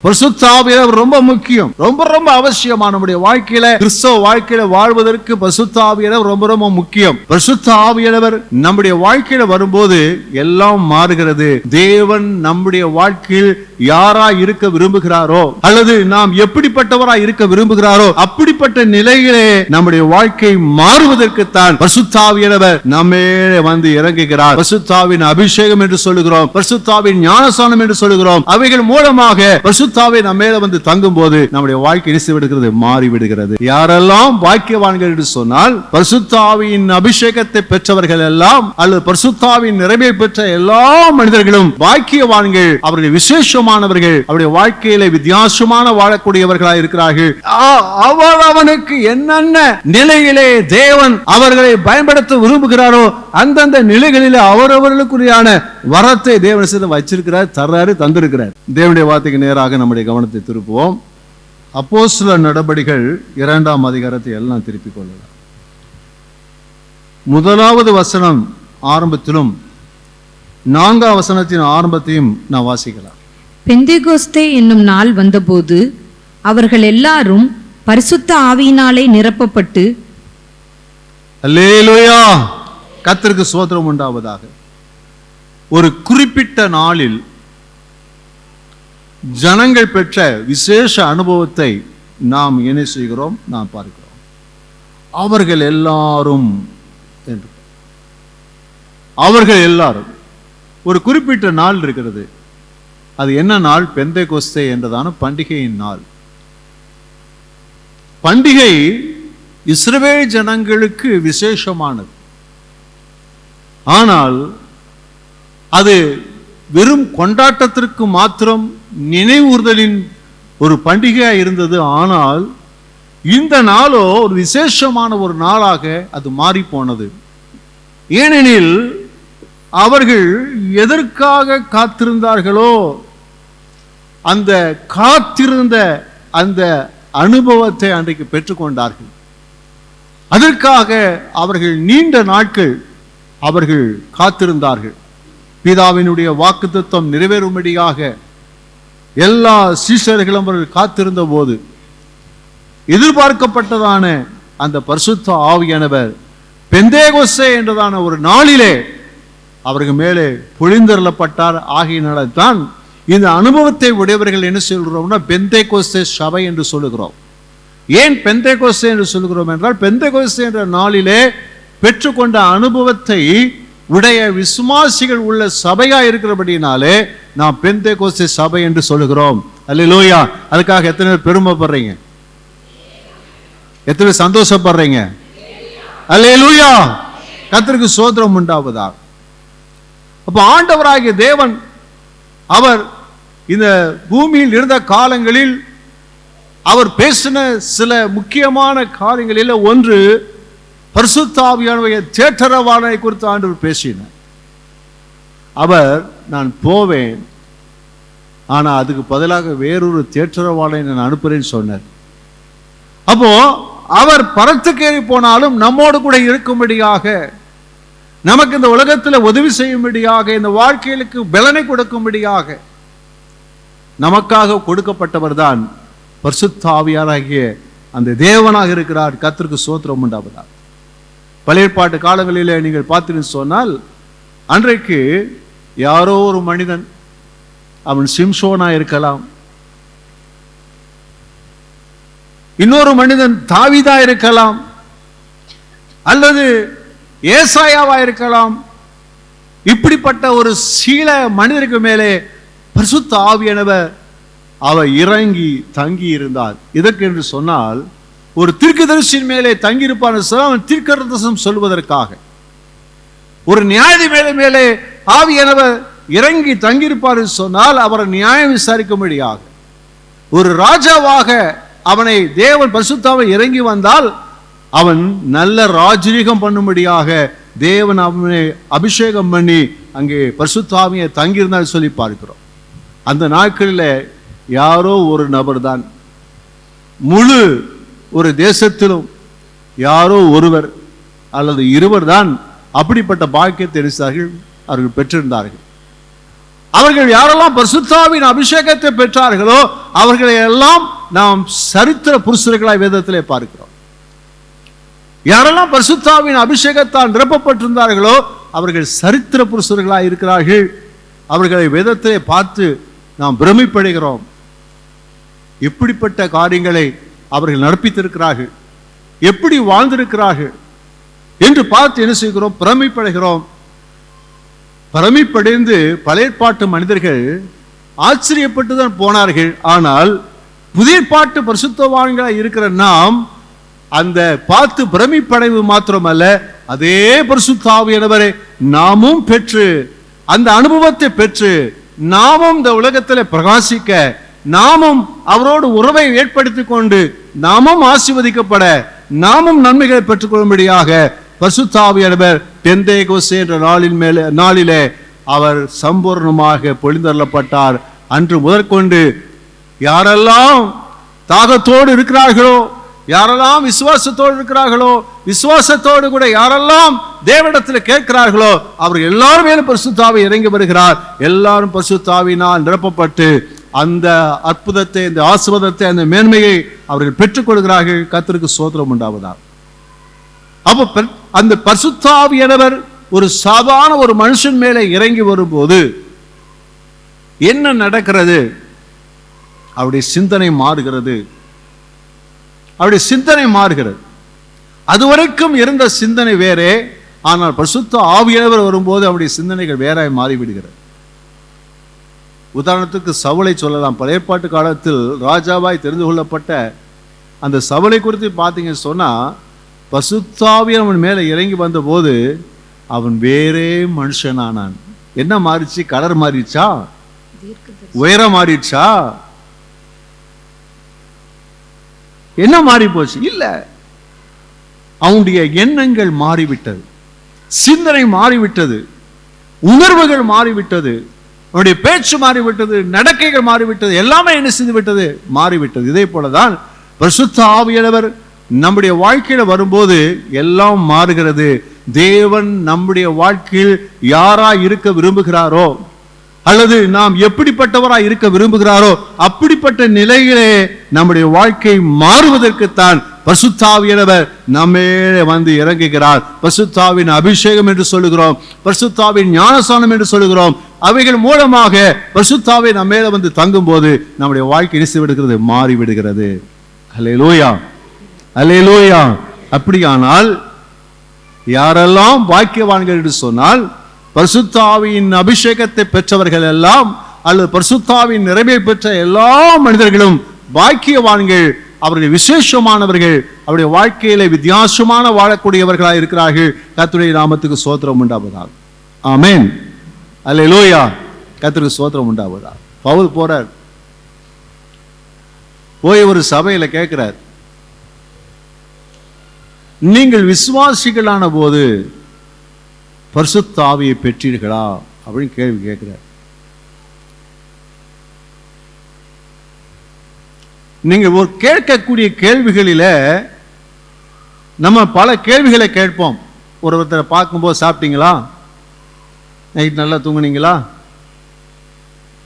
பரிசுத்த ஆவியானவர் ரொம்ப முக்கியம், ரொம்ப ரொம்ப அவசியமான நம்முடைய வாழ்க்கையில, கிறிஸ்தவ வாழ்க்கையில வாழ்வதற்கு பரிசுத்த ஆவியானவர் ரொம்ப ரொம்ப முக்கியம். பரிசுத்த ஆவியானவர் நம்முடைய வாழ்க்கையில வரும்போது எல்லாம் மாறுகிறது. தேவன் நம்முடைய வாழ்க்கையில் யாரா இருக்க விரும்புகிறாரோ அல்லது நாம் எப்படிப்பட்டவரா இருக்க விரும்புகிறாரோ அப்படிப்பட்ட நிலையிலே நம்முடைய வாழ்க்கை மாறுவதற்குத்தான் பரிசுத்த ஆவியானவர் நம்மேலே வந்து இறங்குகிறார். பரிசுத்த ஆவியின் அபிஷேகம் என்று சொல்லுகிறோம், பரிசுத்த ஆவியின் ஞானஸ்நானம் என்று சொல்லுகிறோம். அவைகள் மூலமாக பரிசுத்த ஆவி நம்ம மேல வந்து தங்கும் போது நம்முடைய வாழ்க்கை இணைந்து விடுகிறது, மாறி விடுகிறது. யாரெல்லாம் பாக்கியவான்கள் என்று சொன்னால், பரிசுத்த ஆவியின் அபிஷேகத்தை பெற்றவர்கள் எல்லாம் அல்லது பரிசுத்த ஆவியின் நிறைவை பெற்ற எல்லா மனிதர்களும் பாக்கியவான்கள். அவர்கள் விசேஷமானவர்கள், அவருடைய வாழ்க்கையில வித்தியாசமான வாழக்கூடியவர்களாக இருக்கிறார்கள். அவனுக்கு என்னென்ன நிலையிலே தேவன் அவர்களை பயன்படுத்த விரும்புகிறாரோ அந்தந்த நிலைகளில் அவரவர்களுக்குரியான வரத்தை தேவன் வச்சிருக்கிறார், தர்றாரு, தந்திருக்கிறார். தேவனுடைய வார்த்தைக்கு நேராக நம்முடைய கவனத்தை திருப்புவோம். அப்போஸ்தலர் நடபடிகள் 2ஆம் அதிகாரத்தை எல்லாம் திருப்பிக் கொள்ளலாம். 1வது வசனம் ஆரம்பத்திலும் 4ஆம் வசனத்தின் ஆரம்பத்தையும் நான் வாசிக்கலாம். பெந்தெகோஸ்தே என்னும் நாள் வந்தபோது அவர்கள் எல்லாரும் பரிசுத்த ஆவியினாலே நிரப்பப்பட்டு, அல்லேலூயா, கர்த்தருக்கு ஸ்தோத்திரம் உண்டாவதாக. ஒரு குறிப்பிட்ட நாளில் ஜனங்கள் பெற்ற விசேஷ அனுபவத்தை நாம் என்ன செய்கிறோம், நாம் பார்க்கிறோம். அவர்கள் எல்லாரும் என்று, அவர்கள் எல்லாரும், ஒரு குறிப்பிட்ட நாள் இருக்கிறது. அது என்ன நாள்? பெந்தெகோஸ்தே என்றதான பண்டிகையின் நாள். பண்டிகை இஸ்ரவேல் ஜனங்களுக்கு விசேஷமானது. ஆனால் அது வெறும் கொண்டாட்டத்திற்கு மாத்திரம் நினைவூர்தலின் ஒரு பண்டிகையாக இருந்தது. ஆனால் இந்த நாளோ ஒரு விசேஷமான ஒரு நாளாக அது மாறி போனது. ஏனெனில் அவர்கள் எதற்காக காத்திருந்தார்களோ அந்த காத்திருந்த அந்த அனுபவத்தை அன்றைக்கு பெற்றுக்கொண்டார்கள். அதற்காக அவர்கள் நீண்ட நாட்கள் அவர்கள் காத்திருந்தார்கள். பிதாவினுடைய வாக்குத்தத்தம் நிறைவேறும்படியாக எல்லா சீஷர்களும் அவர்கள் காத்திருந்த போது எதிர்பார்க்கப்பட்டதான அந்த பரிசுத்த ஆவியானவர் பெந்தெகோஸ்தே என்றதான ஒரு நாளிலே அவர்கள் மேலே பொழிந்தருளப்பட்டார். ஆகியனால தான் இந்த அனுபவத்தை உடையவர்கள் என்ன சொல்கிறோம்னா பெந்தெகோஸ்தே சபை என்று சொல்லுகிறோம். ஏன் பெந்தெகோஸ்தே என்று சொல்லுகிறோம் என்றால், பெந்தெகோஸ்தே என்ற நாளிலே பெற்றுக்கொண்ட அனுபவத்தை உடைய விசுவாசிகள் உள்ள சபையா இருக்கிறபடினாலே நாம் பெந்தெகோஸ்தே சபை என்று சொல்லுகிறோம். அல்லேலூயா. அதுக்காக எத்தனை பேர் பெருமைப்படுறீங்க? எத்தனை பேர் சந்தோஷப்படுறீங்க? அல்லேலூயா. கர்த்தருக்கு ஸ்தோத்திரம் உண்டாவதாக. அப்ப ஆண்டவராகிய தேவன் அவர் இந்த பூமியில் இருந்த காலங்களில் அவர் பேசின சில முக்கியமான காரியங்களில் ஒன்று பரிசுத்த ஆவியானவருடைய தேற்றரவாளனை குறித்து ஆண்டவர் பேசினார். அவர், நான் போவேன், ஆனா அதுக்கு பதிலாக வேறொரு தேற்றரவாளனை நான் அனுப்புறேன்னு சொன்னார். அப்போ அவர் பரத்துக்கேறி போனாலும் நம்மோடு கூட இருக்கும்படியாக, நமக்கு இந்த உலகத்தில் உதவி செய்யும்படியாக, இந்த வாழ்க்கைகளுக்கு பலனை கொடுக்கும்படியாக நமக்காக கொடுக்கப்பட்டவர் தான் பரிசுத்த ஆவியாராகிய அந்த தேவனாக இருக்கிறார். கர்த்தருக்கு ஸ்தோத்திரம் உண்டாவதாக. பழைய ஏற்பாட்டு காலங்களிலே நீங்கள் பார்த்தீங்கன்னு சொன்னால், அன்றைக்கு யாரோ ஒரு மனிதன், அவன் சிம்சோனா இருக்கலாம், இன்னொரு மனிதன் தாவீதா இருக்கலாம், அல்லது ஏசாயாவா இருக்கலாம். இப்படிப்பட்ட ஒரு சில மனிதருக்கு மேலே பரிசுத்த ஆவியானவர் அவர் இறங்கி தங்கி இருந்தார். இதற்கு என்று சொன்னால், ஒரு தீர்க்கதரிசியின் மேலே தங்கியிருப்பார், அவன் தீர்க்கதரிசனம் சொல்வதற்காக. ஒரு நியாயாதிபதி மேலே ஆவியானவர் இறங்கி தங்கியிருப்பார் சொன்னால் அவரை நியாயம் விசாரிக்கும்படியாக. ஒரு ராஜாவாக அவனை தேவன் பரிசுத்த ஆவி இறங்கி வந்தால் அவன் நல்ல ராஜரீகம் பண்ணும்படியாக தேவன் அவனை அபிஷேகம் பண்ணி அங்கே பரிசுத்த ஆவியை தங்கியிருந்தால் சொல்லி பார்க்கிறோம். அந்த நாட்களில் யாரோ ஒரு நபர் தான், முழு ஒரு தேசத்திலும் யாரோ ஒருவர் அல்லது இருவர் தான் அப்படிப்பட்ட பாக்கியத்தை அவர்கள் பெற்றிருந்தார்கள். அவர்கள் யாரெல்லாம் பரிசுத்தாவின் அபிஷேகத்தை பெற்றார்களோ அவர்களை எல்லாம் நாம் சரித்திர புருஷர்களாய் வேதத்திலே பார்க்கிறோம். யாரெல்லாம் பரிசுத்தாவின் அபிஷேகத்தால் நிரப்பப்பட்டிருந்தார்களோ அவர்கள் சரித்திர புருஷர்களாய் இருக்கிறார்கள். அவர்களை வேதத்திலே பார்த்து நாம் பிரமிப்படைகிறோம். எப்படிப்பட்ட காரியங்களை அவர்கள் நடப்பித்திருக்கிறார்கள், எப்படி வாழ்ந்திருக்கிறார்கள் என்று பார்த்து என்ன செய்கிறோம்? பிரமிப்படைகிறோம். பிரமிப்படைந்து பழைய பாட்டு மனிதர்கள் ஆச்சரியப்பட்டுதான் போனார்கள். ஆனால் புதிய பாட்டு பரிசுத்தவான்களாய் இருக்கிற நாம் அந்த பார்த்து பிரமிப்படைவு மாத்திரமல்ல, அதே பரிசுத்த ஆவியானவரை நாமும் பெற்று அந்த அனுபவத்தை பெற்று நாமும் இந்த உலகத்தில் பிரகாசிக்க, நாமும் அவரோடு உறவை ஏற்படுத்திக் கொண்டு நாமும் ஆசீர்வதிக்கப்பட, நாமும் நன்மைகளை பெற்றுக்கொள்ளும்படியாக பரிசுத்த ஆவியானவர் பெந்தேகோஸ்தே என்ற நாளிலே அவர் சம்பூர்ணமாக பொழிந்தருளப்பட்டார். அன்று முதற்கொண்டு யாரெல்லாம் தாகத்தோடு இருக்கிறார்களோ, யாரெல்லாம் விசுவாசத்தோடு இருக்கிறார்களோ, விசுவாசத்தோடு கூட யாரெல்லாம் தேவனிடத்தில் கேட்கிறார்களோ அவர்கள் எல்லாரும் மேலும் பரிசுத்த ஆவி இறங்கி வருகிறார். எல்லாரும் பரிசுத்த ஆவியினால் நிரப்பப்பட்டு அந்த அற்புதத்தை, இந்த ஆசீர்வாதத்தை, அந்த மேன்மையை அவர்கள் பெற்றுக் கொள்கிறார்கள். கர்த்தருக்கு ஸ்தோத்திரம் உண்டாவதாக. அப்ப அந்த பரிசுத்த ஆவியானவர் ஒரு சாதாரண ஒரு மனுஷன் மேலே இறங்கி வரும்போது என்ன நடக்கிறது? அவருடைய சிந்தனை மாறுகிறது. அவருடைய சிந்தனை மாறுகிறது. அதுவரைக்கும் இருந்த சிந்தனை வேறே, ஆனால் பரிசுத்த ஆவியானவர் வரும்போது அவருடைய சிந்தனைகள் வேறாய் மாறிவிடுகிறது. உதாரணத்துக்கு சவுலை சொல்லலாம். பழைய ஏற்பாட்டு காலத்தில் ராஜாவாய் தெரிந்து கொள்ளப்பட்ட அந்த சவுலை குறித்து பார்த்தீங்கன்னு சொன்னா, பரிசுத்த ஆவியானவர் மேலே இறங்கி வந்த போது அவன் வேறே மனுஷனானான். என்ன மாறிச்சு? கலர் மாறிச்சா? உயரம் மாறிடுச்சா? என்ன மாறி போச்சு? இல்ல, அவனுடைய எண்ணங்கள் மாறிவிட்டது, சிந்தனை மாறிவிட்டது, உணர்வுகள் மாறிவிட்டது, அவனுடைய பேச்சு மாறிவிட்டது, நடக்கைகள் மாறிவிட்டது, எல்லாமே என்ன செய்து விட்டது? மாறிவிட்டது. இதே போலதான் பரிசுத்த ஆவியானவர் நம்முடைய வாழ்க்கையில வரும்போது எல்லாம் மாறுகிறது. தேவன் நம்முடைய வாழ்க்கையில் யாரா இருக்க விரும்புகிறாரோ அல்லது நாம் எப்படிப்பட்டவராய் இருக்க விரும்புகிறாரோ அப்படிப்பட்ட நிலையிலே நம்முடைய வாழ்க்கை மாறுவதற்குத்தான் பரிசுத்த ஆவியானவர் நம்மேலே வந்து இறங்குகிறார். பரிசுத்த ஆவியின் அபிஷேகம் என்று சொல்லுகிறோம், பரிசுத்த ஆவியின் ஞானஸ்நானம் என்று சொல்லுகிறோம். அவைகள் மூலமாக பரிசுத்த ஆவி நம்மேலே வந்து தங்கும் போது நம்முடைய வாழ்க்கை இணைத்து விடுகிறது, மாறி விடுகிறது. அல்லேலூயா, அல்லேலூயா. அப்படியானால் யாரெல்லாம் பாக்கியவான்கள் என்று சொன்னால், பரிசுத்த ஆவியின் அபிஷேகத்தை பெற்றவர்கள் எல்லாம் அல்லது பரிசுத்த ஆவியின் நிறைவை பெற்ற எல்லா மனிதர்களும் பாக்கியவான்கள். அவர்கள் விசேஷமானவர்கள், அவருடைய வாழ்க்கையில வித்தியாசமான வாழக்கூடியவர்களாக இருக்கிறார்கள். கர்த்தருடைய நாமத்துக்கு ஸ்தோத்திரம் உண்டாவதாக. ஆமென், அல்லேலூயா. கர்த்தருக்கு ஸ்தோத்திரம் உண்டாவதாக. பவுல் போறார், போய் ஒரு சபையில கேட்கிறார், நீங்கள் விசுவாசிகளான போது பரிசுத்த ஆவியை பெற்றீர்களா அப்படின்னு கேள்வி கேட்கிறார். நீங்க ஒரு கேட்கக்கூடிய கேள்விகளில நம்ம பல கேள்விகளை கேட்போம். ஒருத்தரை பார்க்கும்போது சாப்பிட்டீங்களா, நைட் நல்லா தூங்குனீங்களா,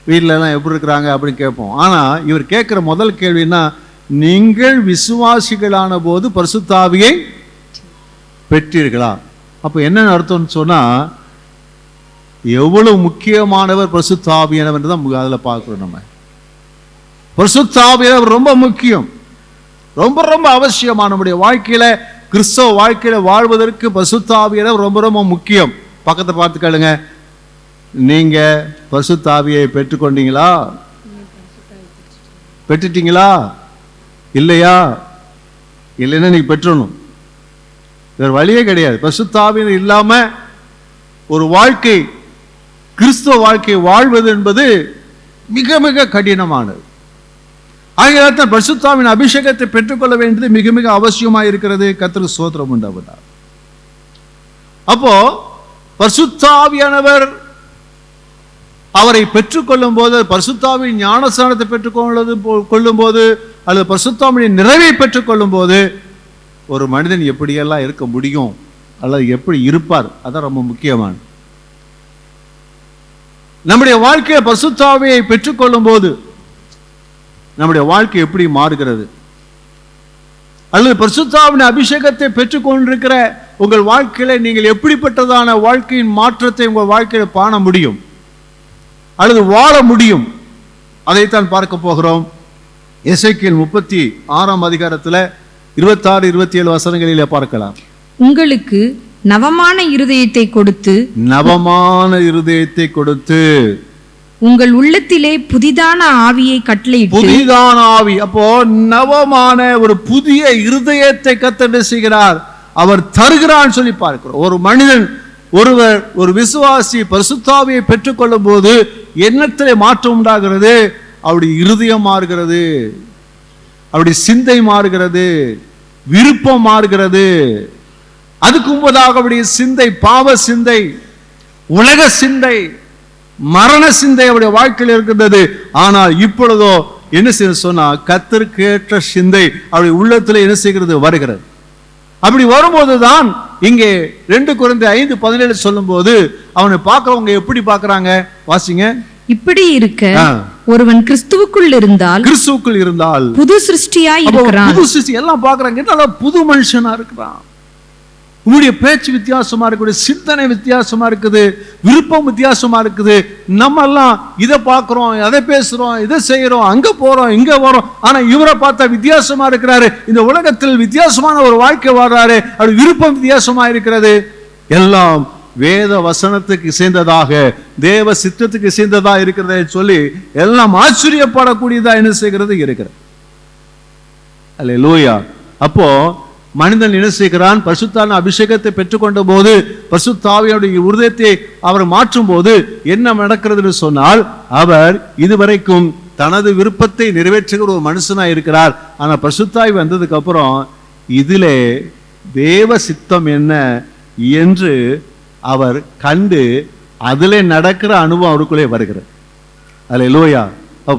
வீட்டில எல்லாம் எப்படி இருக்கிறாங்க அப்படின்னு கேட்போம். ஆனா இவர் கேட்கிற முதல் கேள்வின்னா, நீங்கள் விசுவாசிகளான போது பரிசுத்த ஆவியை பெற்றீர்களா? அப்ப என்ன அர்த்தம்னு சொன்னா, எவ்வளவு முக்கியமானவர் பரிசுத்த ஆவியானவர் தான் அதுல பார்க்கிறோம். நம்ம பரிசுத்த ஆவியானவர் ரொம்ப முக்கியம், ரொம்ப ரொம்ப அவசியமான நம்முடைய வாழ்க்கையில, கிறிஸ்தவ வாழ்க்கையில வாழ்வதற்கு பரிசுத்த ஆவியானவர் ரொம்ப ரொம்ப முக்கியம். பக்கத்தை பார்த்து கேளுங்க, நீங்க பரிசுத்த ஆவியை பெற்றுக்கொண்டீங்களா? பெற்றுட்டீங்களா? இல்லையா? இல்லைன்னா நீங்க பெற்றணும், வேற வழியே கிடையாது. பரிசுத்த ஆவியானவர் இல்லாம ஒரு வாழ்க்கை, கிறிஸ்துவ வாழ்க்கை வாழ்வது என்பது மிக மிக கடினமானது. ஆகையால் பரிசுத்த ஆவியின் அபிஷேகத்தை பெற்றுக்கொள்ள வேண்டியது மிக மிக அவசியமாக இருக்கிறது. கர்த்தருக்கு ஸ்தோத்திரம் உண்டாவதாக. அப்போ பரிசுத்த ஆவியானவர் அவரை பெற்றுக்கொள்ளும் போது, பரிசுத்த ஆவியின் ஞானஸ்நானத்தை பெற்றுக்கொள்ளும் போது அல்லது பரிசுத்த ஆவியின் நிறைவை பெற்றுக்கொள்ளும் போது ஒரு மனிதன் எப்படியெல்லாம் இருக்க முடியும் அல்லது எப்படி இருப்பார், அதான் ரொம்ப முக்கியமான. நம்முடைய வாழ்க்கையை பரிசுத்த ஆவியை பெற்றுக்கொள்ளும் போது நம்முடைய வாழ்க்கை எப்படி மாறுகிறது? அல்லது பரிசுத்த ஆவியின் அபிஷேகத்தை பெற்றுக்கொண்டிருக்கிற உங்கள் வாழ்க்கையில நீங்கள் எப்படிப்பட்டதான வாழ்க்கையின் மாற்றத்தை உங்கள் வாழ்க்கையில காண முடியும் அல்லது வாழ முடியும்? அதைத்தான் பார்க்க போகிறோம். எசேக்கியேல் 36ஆம் அதிகாரத்துல 26, 27 வசனங்களிலே பார்க்கலாம். உங்களுக்கு நவமான இருதயத்தை கொடுத்து உங்கள் உள்ளத்திலே புதிதான ஆவியை கட்டளையிட்டு. புதிதான ஆவி, அப்போ நவமான ஒரு புதிய இருதயத்தை கர்த்தர் செய்கிறார், அவர் தருகிறான்னு சொல்லி பார்க்கிறோம். ஒரு மனிதன் ஒரு விசுவாசி பரிசுத்த ஆவியை பெற்றுக்கொள்ளும் போது எண்ணத்திலே மாற்றம் உண்டாகிறது. அவருடைய இருதயம் மாறுகிறது, அவருடைய சிந்தை மாறுகிறது, விருப்பம் மாறுகிறது. அதுக்கு முன்பதாக அவருடைய சிந்தை பாவ சிந்தை, உலக சிந்தை, மரண சிந்தை அவருடைய வாழ்க்கையில் இருக்கின்றது. ஆனால் இப்பொழுதோ என்ன செய்ய சொன்னா கர்த்தருக்கு ஏற்ற சிந்தை அவருடைய உள்ளத்தில் என்ன செய்கிறது? வருகிறது. அப்படி வரும்போதுதான் இங்கே 2 கொரிந்தியர் 5:17 சொல்லும் போது அவனை பார்க்கிறவங்க எப்படி பார்க்கறாங்க? வாசிங்க. இப்படி இருக்க ஒருவன் கிறிஸ்துவுக்குள் இருந்தால் புது சிருஷ்டியாய் இருக்கிறான். புது சிருஷ்டி எல்லாம் பார்க்கறாங்க, புது மனுஷனா இருக்கிறான். உங்களுடைய பேச்சு வித்தியாசமா இருக்குது, சிந்தனை வித்தியாசமா இருக்குது, விருப்பம் வித்தியாசமா இருக்குது. நம்ம எல்லாம் இதை பார்க்கிறோம், அதை பேசுறோம், இதை செய்யறோம், அங்க போறோம், இங்க வரோம். ஆனா இவரை பார்த்தா வித்தியாசமா இருக்கிறாரு. இந்த உலகத்தில் வித்தியாசமான ஒரு வாழ்க்கை வாழ்றாரு, அவர் விருப்பம் வித்தியாசமா இருக்கிறது. எல்லாம் வேத வசனத்துக்கு சேர்ந்ததாக, தேவ சித்தத்துக்கு சேர்ந்ததா இருக்கிறத சொல்லி எல்லாம் ஆச்சரியப்படக்கூடியதா என்ன செய்கிறது இருக்கிறது. அல்லேலூயா. அப்போ மனிதன் என்ன செய்கிறான்? பரிசுத்தான அபிஷேகத்தை பெற்றுக்கொண்ட போது, பரிசுத்த ஆவியுடைய இருதயத்தை அவர் மாற்றும் போது என்ன நடக்கிறது சொன்னால், அவர் இதுவரைக்கும் தனது விருப்பத்தை நிறைவேற்றுகிற ஒரு மனுஷனா இருக்கிறார். ஆனா பரிசுத்த ஆவி வந்ததுக்கு அப்புறம் இதிலே தேவ சித்தம் என்ன என்று அவர் கண்டு அதிலே நடக்கிற அனுபவம் அவருக்குள்ளே வருகிறது. அல்லேலூயா.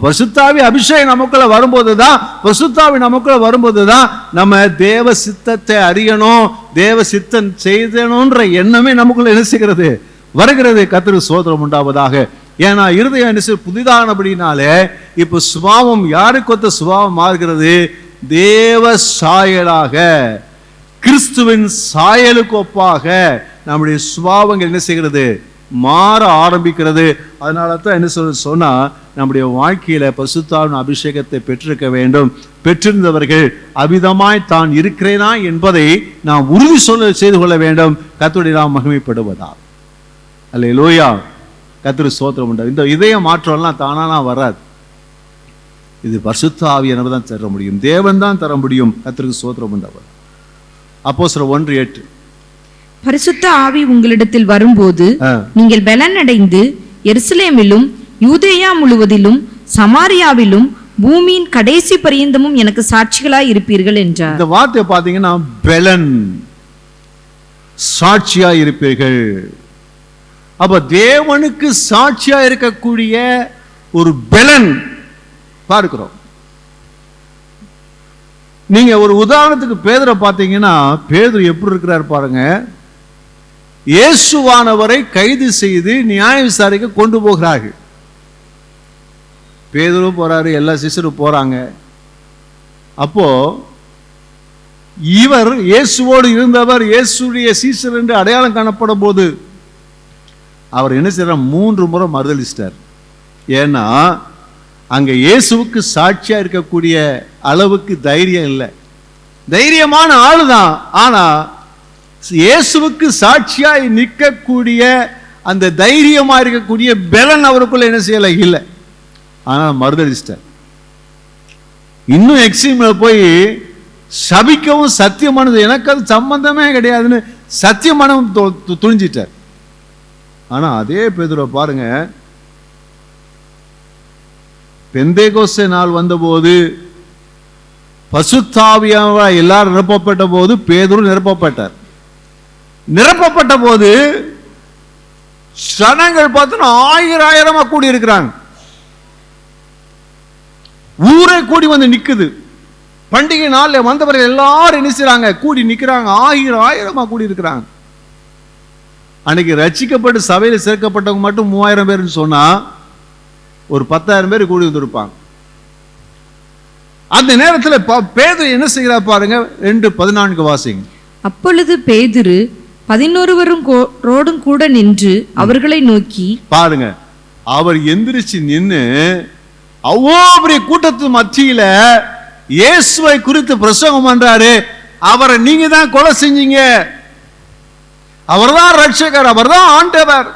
பரிசுத்த ஆவி அபிஷேகம் நமக்குள்ள வரும்போதுதான், பரிசுத்த ஆவி நமக்குள்ள வரும்போதுதான் நம்ம தேவ சித்தத்தை அறியணும், தேவ சித்தம் செய்தணும்ன்ற எண்ணமே நமக்குள்ள என்ன செய்கிறது? வருகிறது. கர்த்தருக்கு ஸ்தோத்திரம் உண்டாவதாக. ஏன்னா இருதயம் என்ன புதிதானபடினாலே இப்ப சுபாவம் யாருக்கு ஒத்த சுபாவம் மாறுகிறது? தேவ சாயலாக, கிறிஸ்துவின் சாயலுக்கு ஒப்பாக நம்முடைய சுபாவங்கள் என்ன செய்கிறது? மாற ஆரம்பிக்கிறது. அதனால தான் என்ன சொன்னா நம்முடைய வாழ்க்கையில பரிசுத்த ஆவியின் அபிஷேகத்தை பெற்றிருக்க வேண்டும். பெற்றிருந்தவர்கள் அவிதமாய் தான் இருக்கிறேனா என்பதை நாம் உறுதி செய்து கொள்ள வேண்டும். கர்த்தருடைய நாமம் மகிமைப்படுவதால். அல்லேலூயா. கர்த்தருக்கு ஸ்தோத்திரம் உண்டு. இந்த இதய மாற்றம்லாம் தானா வராது. இது பரிசுத்த ஆவியானவர் தான் தர முடியும், தேவன் தான் தர முடியும். கர்த்தருக்கு ஸ்தோத்திரம் உண்டவர். அப்போஸ்தலர் 1:8. பரிசுத்த ஆவி உங்களிடத்தில் வரும்போது நீங்கள் பலன் அடைந்து எருசலேமிலும் யூதேயா முழுவதிலும் சமாரியாவிலும் பூமியின் கடைசி பரியந்தமும் எனக்கு சாட்சிகளாய் இருப்பீர்கள் என்றார். இந்த வார்த்தை பாத்தீங்கன்னா பலன், சாட்சியா இருப்பீர்கள். அப்ப தேவனுக்கு சாட்சியா இருக்கக்கூடிய ஒரு பலன் பார்க்கிறோம். நீங்க ஒரு உதாரணத்துக்கு பேதுரை பார்த்தீங்கன்னா, பேதுரு எப்படி இருக்கிறார் பாருங்க. இயேசுவானவரை கைது செய்து நியாய விசாரிக்க கொண்டு போகிறார்கள். பேதுரு போறாரு, எல்லா சிஷ்யரும் போறாங்க. அப்போ இவர் இயேசுவோடு இருந்தவர், இயேசுடைய சீசர் என்று அடையாளம் காணப்படும் போது அவர் என்ன செய்யறார்? 3 முறை மறுதலிச்சிட்டார். ஏன்னா அங்க இயேசுவுக்கு சாட்சியா இருக்கக்கூடிய அளவுக்கு தைரியம் இல்லை. தைரியமான ஆளுதான், ஆனா இயேசுவுக்கு சாட்சியாய் நிற்கக்கூடிய அந்த தைரியமா இருக்கக்கூடிய பலன் அவருக்குள்ள என்ன செய்யல இல்லை. ஆனா மறுதலிச்சிட்டார். இன்னும் எக்ஸ்ட்ரீம்ல போய் சபிக்கவும் சத்தியமானது எனக்கு அது சம்பந்தமே கிடையாதுன்னு சத்தியமானவன் துணிஞ்சிட்டார். ஆனா அதே பேதுருவை பாருங்க, பெந்தேகோஸ்தே நாள் வந்தபோது பரிசுத்த ஆவியானவரால் எல்லாரும் நிரப்பப்பட்ட போது பேதுரு நிரப்பப்பட்டார். நிரப்பப்பட்ட போது ஜனங்கள் பார்த்தோன்னா 1000 கூடி இருக்கிறாங்க. ஊரே கூடி வந்து நிக்குது. பண்டிகை நாள்ல வந்தவர்கள் எல்லாரும் என்ன செய்றாங்க? கூடி நிக்கிறாங்க. 1000 கூடி இருக்கிறாங்க. அன்னைக்கு ரட்சிக்கப்பட்டு சபையில் சேர்க்கப்பட்டவங்க மட்டும் 3000 பேர்னு சொன்னா ஒரு 10,000 பேர் கூடி வந்திருப்பாங்க. அந்த நேரத்தில் பேதுரு என்ன செய்கிறார் பாருங்க, 2:14 வாசிங்க. அப்பொழுது பேதுரு 11 கூட நின்று அவர்களை நோக்கி, பாருங்க, அவர் எந்திரிச்சு நின்று அவ்வளோ பெரிய கூட்டத்து மத்தியில இயேசுவை குறித்து பிரசங்கம் பண்றாரு. அவரை நீங்க தான் கொலை செஞ்சீங்க, அவர்தான் ரட்சகர், அவர்தான் ஆண்டவர்,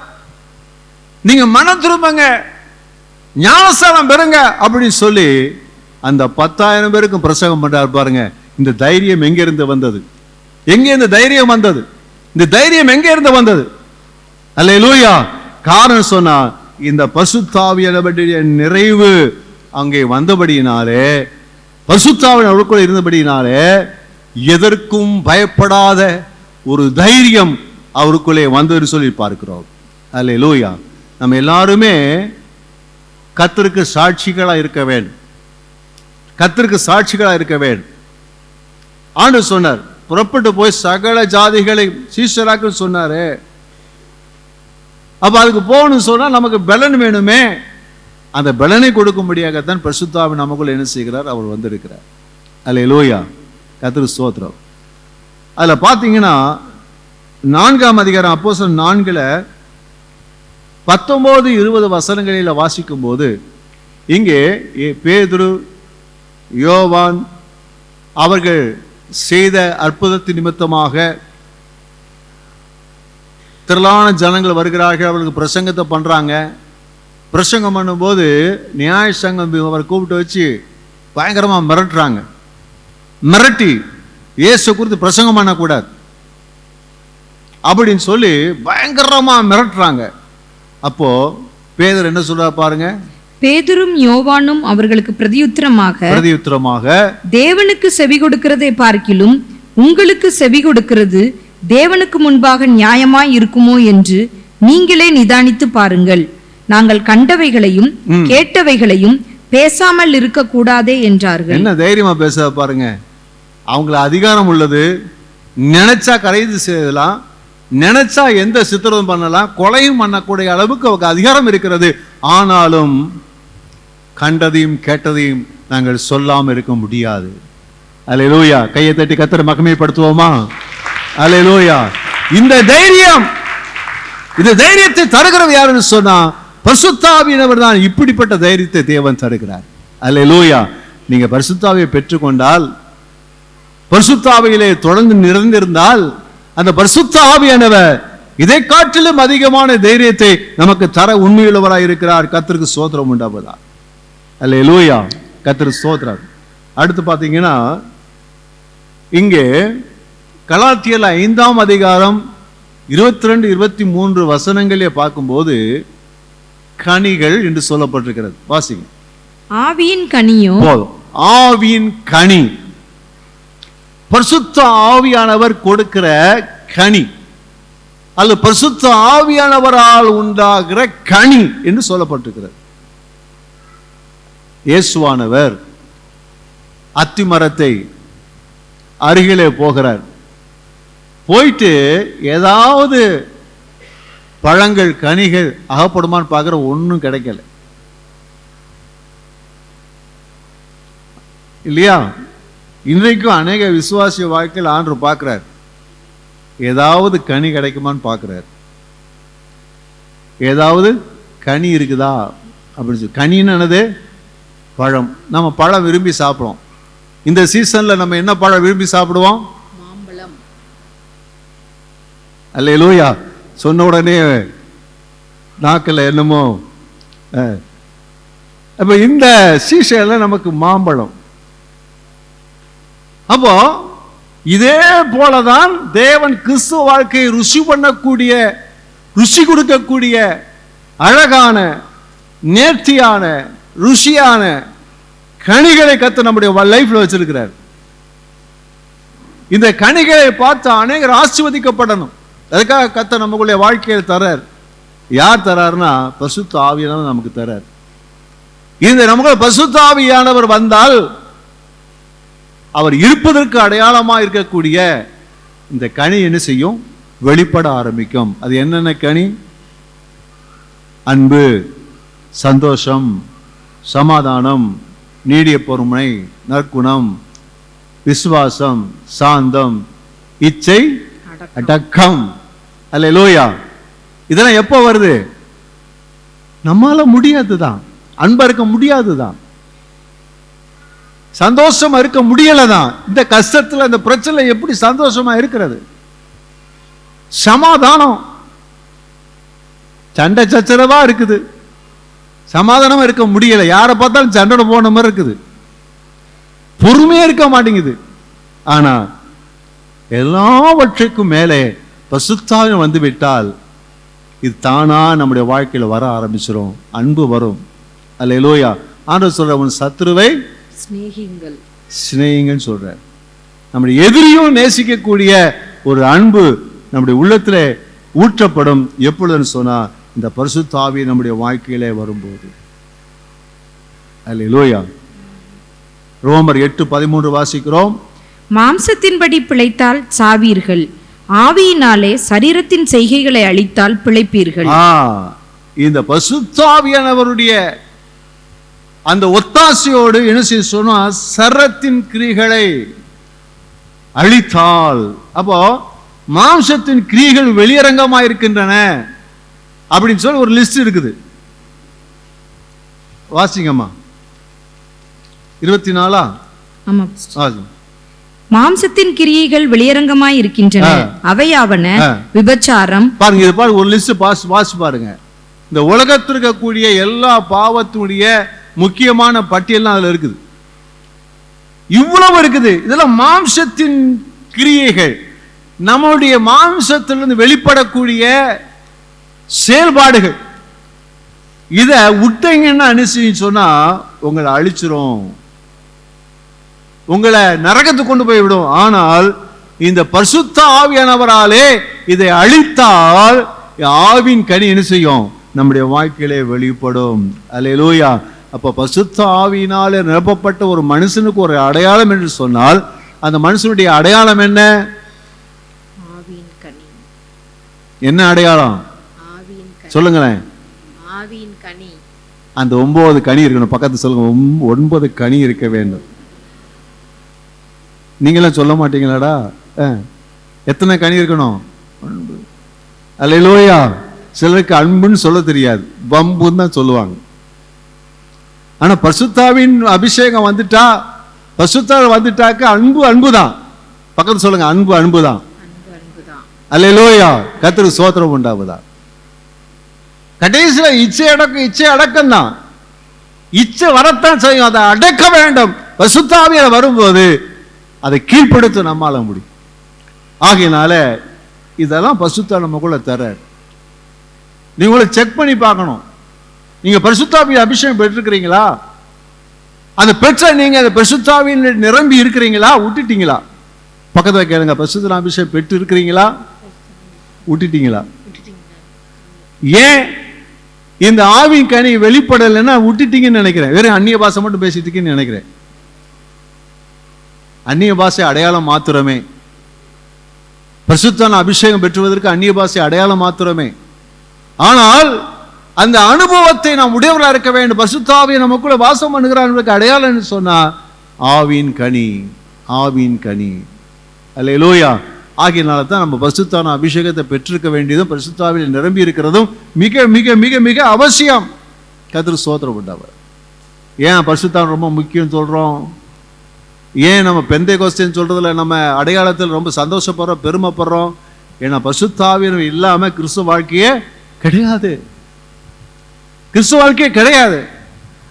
நீங்க மனம் திரும்புங்க, ஞானஸ்நானம் பெறுங்க அப்படின்னு சொல்லி அந்த 10,000 பேருக்கும் பிரசங்கம் பண்றாரு. பாருங்க, இந்த தைரியம் எங்க இருந்து வந்தது? எங்க இந்த தைரியம் வந்தது? இந்த தைரியம் எங்க இருந்து வந்தது? அல்லேலூயா. காரணம் சொன்னா இந்த பரிசுத்தாவியானவருடைய நிறைவு அங்கே வந்தபடியினாலே, பரிசுத்தாவின் அவருக்குள்ள இருந்தபடியினாலே எதற்கும் பயப்படாத ஒரு தைரியம் அவருக்குள்ளே வந்ததுன்னு சொல்லி பார்க்கிறோம். அல்லேலூயா. நம்ம எல்லாருமே கர்த்தருக்கு சாட்சிகளா இருக்க வேண்டும், கர்த்தருக்கு சாட்சிகளா இருக்க வேண்டும். ஆண்டவர் சொன்னார், புறப்பட்டு போய் சகல ஜாதிகளை சீஷராக்கு சொன்னாரு. அப்ப அதுக்கு போகணும்னு சொன்னா நமக்கு பலன் வேணுமே. அந்த பலனை கொடுக்கும்படியாகத்தான் பரிசுத்தாவின் நமக்குள்ள என்ன செய்கிறார், அவர் வந்திருக்கிறார். அல்லேலூயா. கர்த்தருக்கு ஸ்தோத்திரம். அதுல பாத்தீங்கன்னா 4ஆம் அதிகாரம் அப்போஸ்தலர் 4ல 19-20 வசனங்களில வாசிக்கும் போது இங்கே பேதுரு, யோவான் அவர்கள் செய்த அற்புதத்தின் நிமித்தமாக திரளான ஜனங்கள் வருகிறார்கள். அவர்களுக்கு பிரசங்கத்தை பண்றாங்க. பிரசங்கம் பண்ணும்போது நியாய சங்கம் அவரை கூப்பிட்டு வச்சு பயங்கரமா மிரட்டுறாங்க. மிரட்டி இயேசு குறித்து பிரசங்கம் பண்ணக்கூடாது அப்படின்னு சொல்லி பயங்கரமா மிரட்டுறாங்க. அப்போ பேதுரு என்ன சொல்றா பாருங்க, பேதுரும் யோவானும் அவர்களுக்கு பிரதியுத்தரமாக தேவனுக்கு செவி கொடுக்கிறதை பார்க்கிலும் உங்களுக்கு செவி கொடுக்கிறது தேவனுக்கு முன்பாக நியாயமாய் இருக்குமோ என்று நீங்களே நிதானித்து பாருங்கள். நாங்கள் கண்டவைகளையும் கேட்டவைகளையும் பேசாமல் இருக்க கூடாதே என்றார்கள். என்ன தைரியமா பேச பாருங்க. அவங்கள அதிகாரம் உள்ளது, நினைச்சா கைது செய்யலாம், நினைச்சா எந்த சித்திரம் பண்ணலாம், கொலையும் பண்ணக்கூடிய அளவுக்கு அவங்க அதிகாரம் இருக்கிறது. ஆனாலும் கண்டதையும் கேட்டதையும் நாங்கள் சொல்லாமல் இருக்க முடியாது. அல்லேலூயா. கையை தட்டி கர்த்தரை மகிமைப்படுத்துவோமா? அல்லேலூயா. இந்த தைரியம், இந்த தைரியத்தை தருகிறது யாருன்னு சொன்னா பரிசுத்த ஆவியானவர் தான். இப்படிப்பட்ட தைரியத்தை தேவன் தருகிறார். அல்லேலூயா. நீங்க பரிசுத்த ஆவியை பெற்றுக்கொண்டால், பரிசுத்த ஆவியிலே தொடர்ந்து நிறைந்திருந்தால், அந்த பரிசுத்த ஆவியானவர் இதை காட்டிலும் அதிகமான தைரியத்தை நமக்கு தர உண்மையுள்ளவராய் இருக்கிறார். கர்த்தருக்கு ஸ்தோத்திரம் உண்டாவதா. அல்லேலூயா. கர்த்தருக்கு ஸ்தோத்திரம். அடுத்து பாத்தீங்கன்னா இங்கே கலாத்தியர் 5ஆம் அதிகாரம் 22-23 வசனங்களே பார்க்கும்போது கனிகள் என்று சொல்லப்பட்டிருக்கிறது. வாசிங்க. ஆவியின் கனியோ, போதும். ஆவியின் கனி, பரிசுத்த ஆவியானவர் கொடுக்கிற கனி, அல்ல பரிசுத்த ஆவியானவரால் உண்டாகிற கனி என்று சொல்லப்பட்டிருக்கிறது. இயேசுவானவர் அத்திமரத்தை அருகிலே போகிறார். போயிட்டு ஏதாவது பழங்கள் கனிகள் அகப்படுமான்னு பார்க்கிற, ஒன்றும் கிடைக்கல இல்லையா? இன்றைக்கும் அநேக விசுவாசிய வாழ்க்கையில் ஆண்டவர் பார்க்கிறார், ஏதாவது கனி கிடைக்குமான்னு பார்க்கிறார். ஏதாவது கனி இருக்குதா அப்படின்னு சொல்லி. கனின்னு பழம். நம்ம பழம் விரும்பி சாப்பிடுவோம். இந்த சீசன்ல நம்ம என்ன பழம் விரும்பி சாப்பிடுவோம்? மாம்பழம். அல்லேலூயா. சொன்ன உடனே நாக்கில் என்னமோ. அப்ப இந்த சீசன்ல நமக்கு மாம்பழம். அப்போ இதே போலதான் தேவன் கிறிஸ்துவ வாழ்க்கையை ருசி பண்ணக்கூடிய, ருசி கொடுக்கக்கூடிய அழகான, நேர்த்தியான, ருசியான கனிகளை கர்த்தர் நம்முடைய லைஃப்ல வச்சிருக்கிறார். இந்த கனிகளை பார்த்து அநேகர் ஆசீர்வதிக்கப்படணும். அதுக்காக கர்த்தர் நமக்குள்ள வாழ்க்கையில் தரார். யார் தரார்னா பரிசுத்த ஆவியானவர் நமக்கு தரார். இந்த நமக்கு பரிசுத்த ஆவியானவர் வந்தால் அவர் இருப்பதற்கு அடையாளமா இருக்கக்கூடிய இந்த கனி என்ன செய்யும்? வெளிப்பட ஆரம்பிக்கும். அது என்னென்ன கனி? அன்பு, சந்தோஷம், சமாதானம், நீடிய பொறுமை, நற்குணம், விசுவாசம், சாந்தம், இச்சை அடக்கம். அல்லேலூயா. இதெல்லாம் எப்போ வருது? நம்மால முடியாதுதான். அன்பா இருக்க முடியாதுதான், சந்தோஷமா இருக்க முடியலதான். இந்த கஷ்டத்துல, இந்த பிரச்சனை எப்படி சந்தோஷமா இருக்கிறது? சமாதானம், சண்டை சச்சரவா இருக்குது, சமாதானமா இருக்க முடியல. யாரை பார்த்தாலும் சண்டை போன மாதிரி இருக்குது, பொறுமையா இருக்க மாட்டேங்குது. ஆனா எல்லாவற்றுக்கும் மேலே பரிசுத்தாவியம் வந்து விட்டால் இது தானா நம்முடைய வாழ்க்கையில வர ஆரம்பிச்சிடும். அன்பு வரும். அல்லேலூயா. ஆண்டவர் சொல்ற, உன் சத்துருவை சிநேகிங்கன்னு சொல்ற. நம்முடைய எதிரியும் நேசிக்கக்கூடிய ஒரு அன்பு நம்முடைய உள்ளத்திலே ஊற்றப்படும். எப்பொழுதுன்னு சொன்னா, இந்த பரிசுத்த ஆவி நம்முடைய வாழ்க்கையிலே வரும்போது. அல்லேலூயா. ரோமர் 8:13 வாசிக்கிறோம். மாம்சத்தின்படி பிழைத்தால் சாவீர்கள், ஆவியினாலே சரீரத்தின் செய்கைகளை அழித்தால் பிழைப்பீர்கள். இந்த பரிசுத்த ஆவியானவருடைய அந்த ஒத்தாசையோடு என்ன செய்ய சொன்னா, சரத்தின் கிரிகளை அழித்தால். அப்போ மாம்சத்தின் கிரிகள் வெளியரங்கமா இருக்கின்றன அப்படின்னு சொல்லி ஒரு லிஸ்ட் இருக்குது. வாசிங்கம்மா 24. ஆமா. மாம்சத்தின் கிரியைகள் வெளியரங்கமாய் இருக்கின்றன. அவையாவன விபச்சாரம். பாருங்க, இது பாருங்க, ஒரு லிஸ்ட் வாசி பாருங்க. இந்த உலகத்தில் இருக்கக்கூடிய எல்லா பாவத்துடைய முக்கியமான பட்டியல் அதுல இருக்குது. இவ்வளவு இருக்குது. இதெல்லாம் மாம்சத்தின் கிரியைகள், நம்முடைய மாம்சத்திலிருந்து வெளிப்படக்கூடிய செயல்பாடுகள். இத விட்டீங்கன்னா அனுசரிச்சு சொன்னா உங்களை அழிச்சிரும், உங்களை நரகத்துக்கு கொண்டு போய் விடும். ஆனால் இந்த பரிசுத்த ஆவியானவராலே இதை அழித்தால் ஆவின் கனி என்ன செய்யும்? நம்முடைய வாழ்க்கையிலே வெளிப்படும். அல்லேலூயா. அப்ப பரிசுத்த ஆவியினாலே நிரப்பப்பட்ட ஒரு மனுஷனுக்கு ஒரு அடையாளம் என்று சொன்னால், அந்த மனுஷனுடைய அடையாளம் என்ன? என்ன அடையாளம் சொல்லுங்களேன். அந்த 9 கனி இருக்கணும். பக்கத்து சொல்லுங்க, 9 கனி இருக்க வேண்டும். நீங்களாம் சொல்ல மாட்டீங்களாடா? எத்தனை கனி இருக்கணும்? அல்லேலூயா. சிலருக்கு அன்புன்னு சொல்ல தெரியாது, பம்புன்னு தான் சொல்லுவாங்க. ஆனா பரிசுத்தாவின் அபிஷேகம் வந்துட்டா, பரிசுத்தாவின் வந்துட்டாக்க அன்பு அன்புதான். பக்கத்து சொல்லுங்க, அன்பு அன்புதான். அல்லேலூயா. கர்த்தருக்கு ஸ்தோத்திரம் உண்டாவதா. கடைசியில இச்சை அடக்கம் தான். இச்சை வரத்தான் செய்யும், அதை அடக்க வேண்டும். பரிசுத்தாவியானவர் வரும்போது அதை கீழ்ப்படுத்த நம்மால முடியும். ஆகையினால இதெல்லாம் பரிசுத்த நமக்குள்ள தர. நீங்கள செக் பண்ணி பார்க்கணும். நீங்க பரிசுத்தாவியின் அபிஷேகம் பெற்றிருக்கிறீங்களா? அந்த பெற்ற நீங்க அந்த பரிசுத்தாவியின் நிரம்பி இருக்கிறீங்களா, விட்டுட்டீங்களா? பக்கத்துல கேளுங்க, பரிசுத்த அபிஷேகம் பெற்று இருக்கிறீங்களா, விட்டுட்டீங்களா? ஏன் இந்த ஆவின் கனி வெளிப்படலைன்னா விட்டுட்டீங்கன்னு நினைக்கிறேன். வேற அந்நிய பாஷை மட்டும் பேசிட்டு இருக்கீங்கன்னு நினைக்கிறேன். அந்நிய பாஷை அடையாளம் மாத்திரமே. பரிசுத்தான அபிஷேகம் பெற்றுவதற்கு அந்நிய பாஷை அடையாளம் மாத்திரமே. ஆனால் அந்த அனுபவத்தை நாம் உடையவர்களாக இருக்க வேண்டும். பரிசுத்த ஆவியை நமக்குள்ள வாசம் பண்ணுகிறார் அடையாளம் சொன்னா ஆவின் கனி, ஆவின் கனி. அல்லேலூயா. ஆகியனால தான் நம்ம பரிசுத்தான அபிஷேகத்தை பெற்றிருக்க வேண்டியதும் பரிசுத்த ஆவியில் நிரம்பி இருக்கிறதும் மிக மிக மிக மிக அவசியம். கர்த்தருக்கு ஸ்தோத்திரம் உண்டாவர். ஏன் பரிசுத்தாவின் ரொம்ப முக்கியம் சொல்றோம்? ஏன் நம்ம பெந்தேகோஸ்தேன்னு சொல்றதுல நம்ம அடையாளத்தில் ரொம்ப சந்தோஷப்படுறோம், பெருமைப்படுறோம்? ஏன்னா பரிசுத்த ஆவியின் இல்லாம கிறிஸ்துவ வாழ்க்கையே கிடையாது. கிறிஸ்துவ வாழ்க்கையே கிடையாது.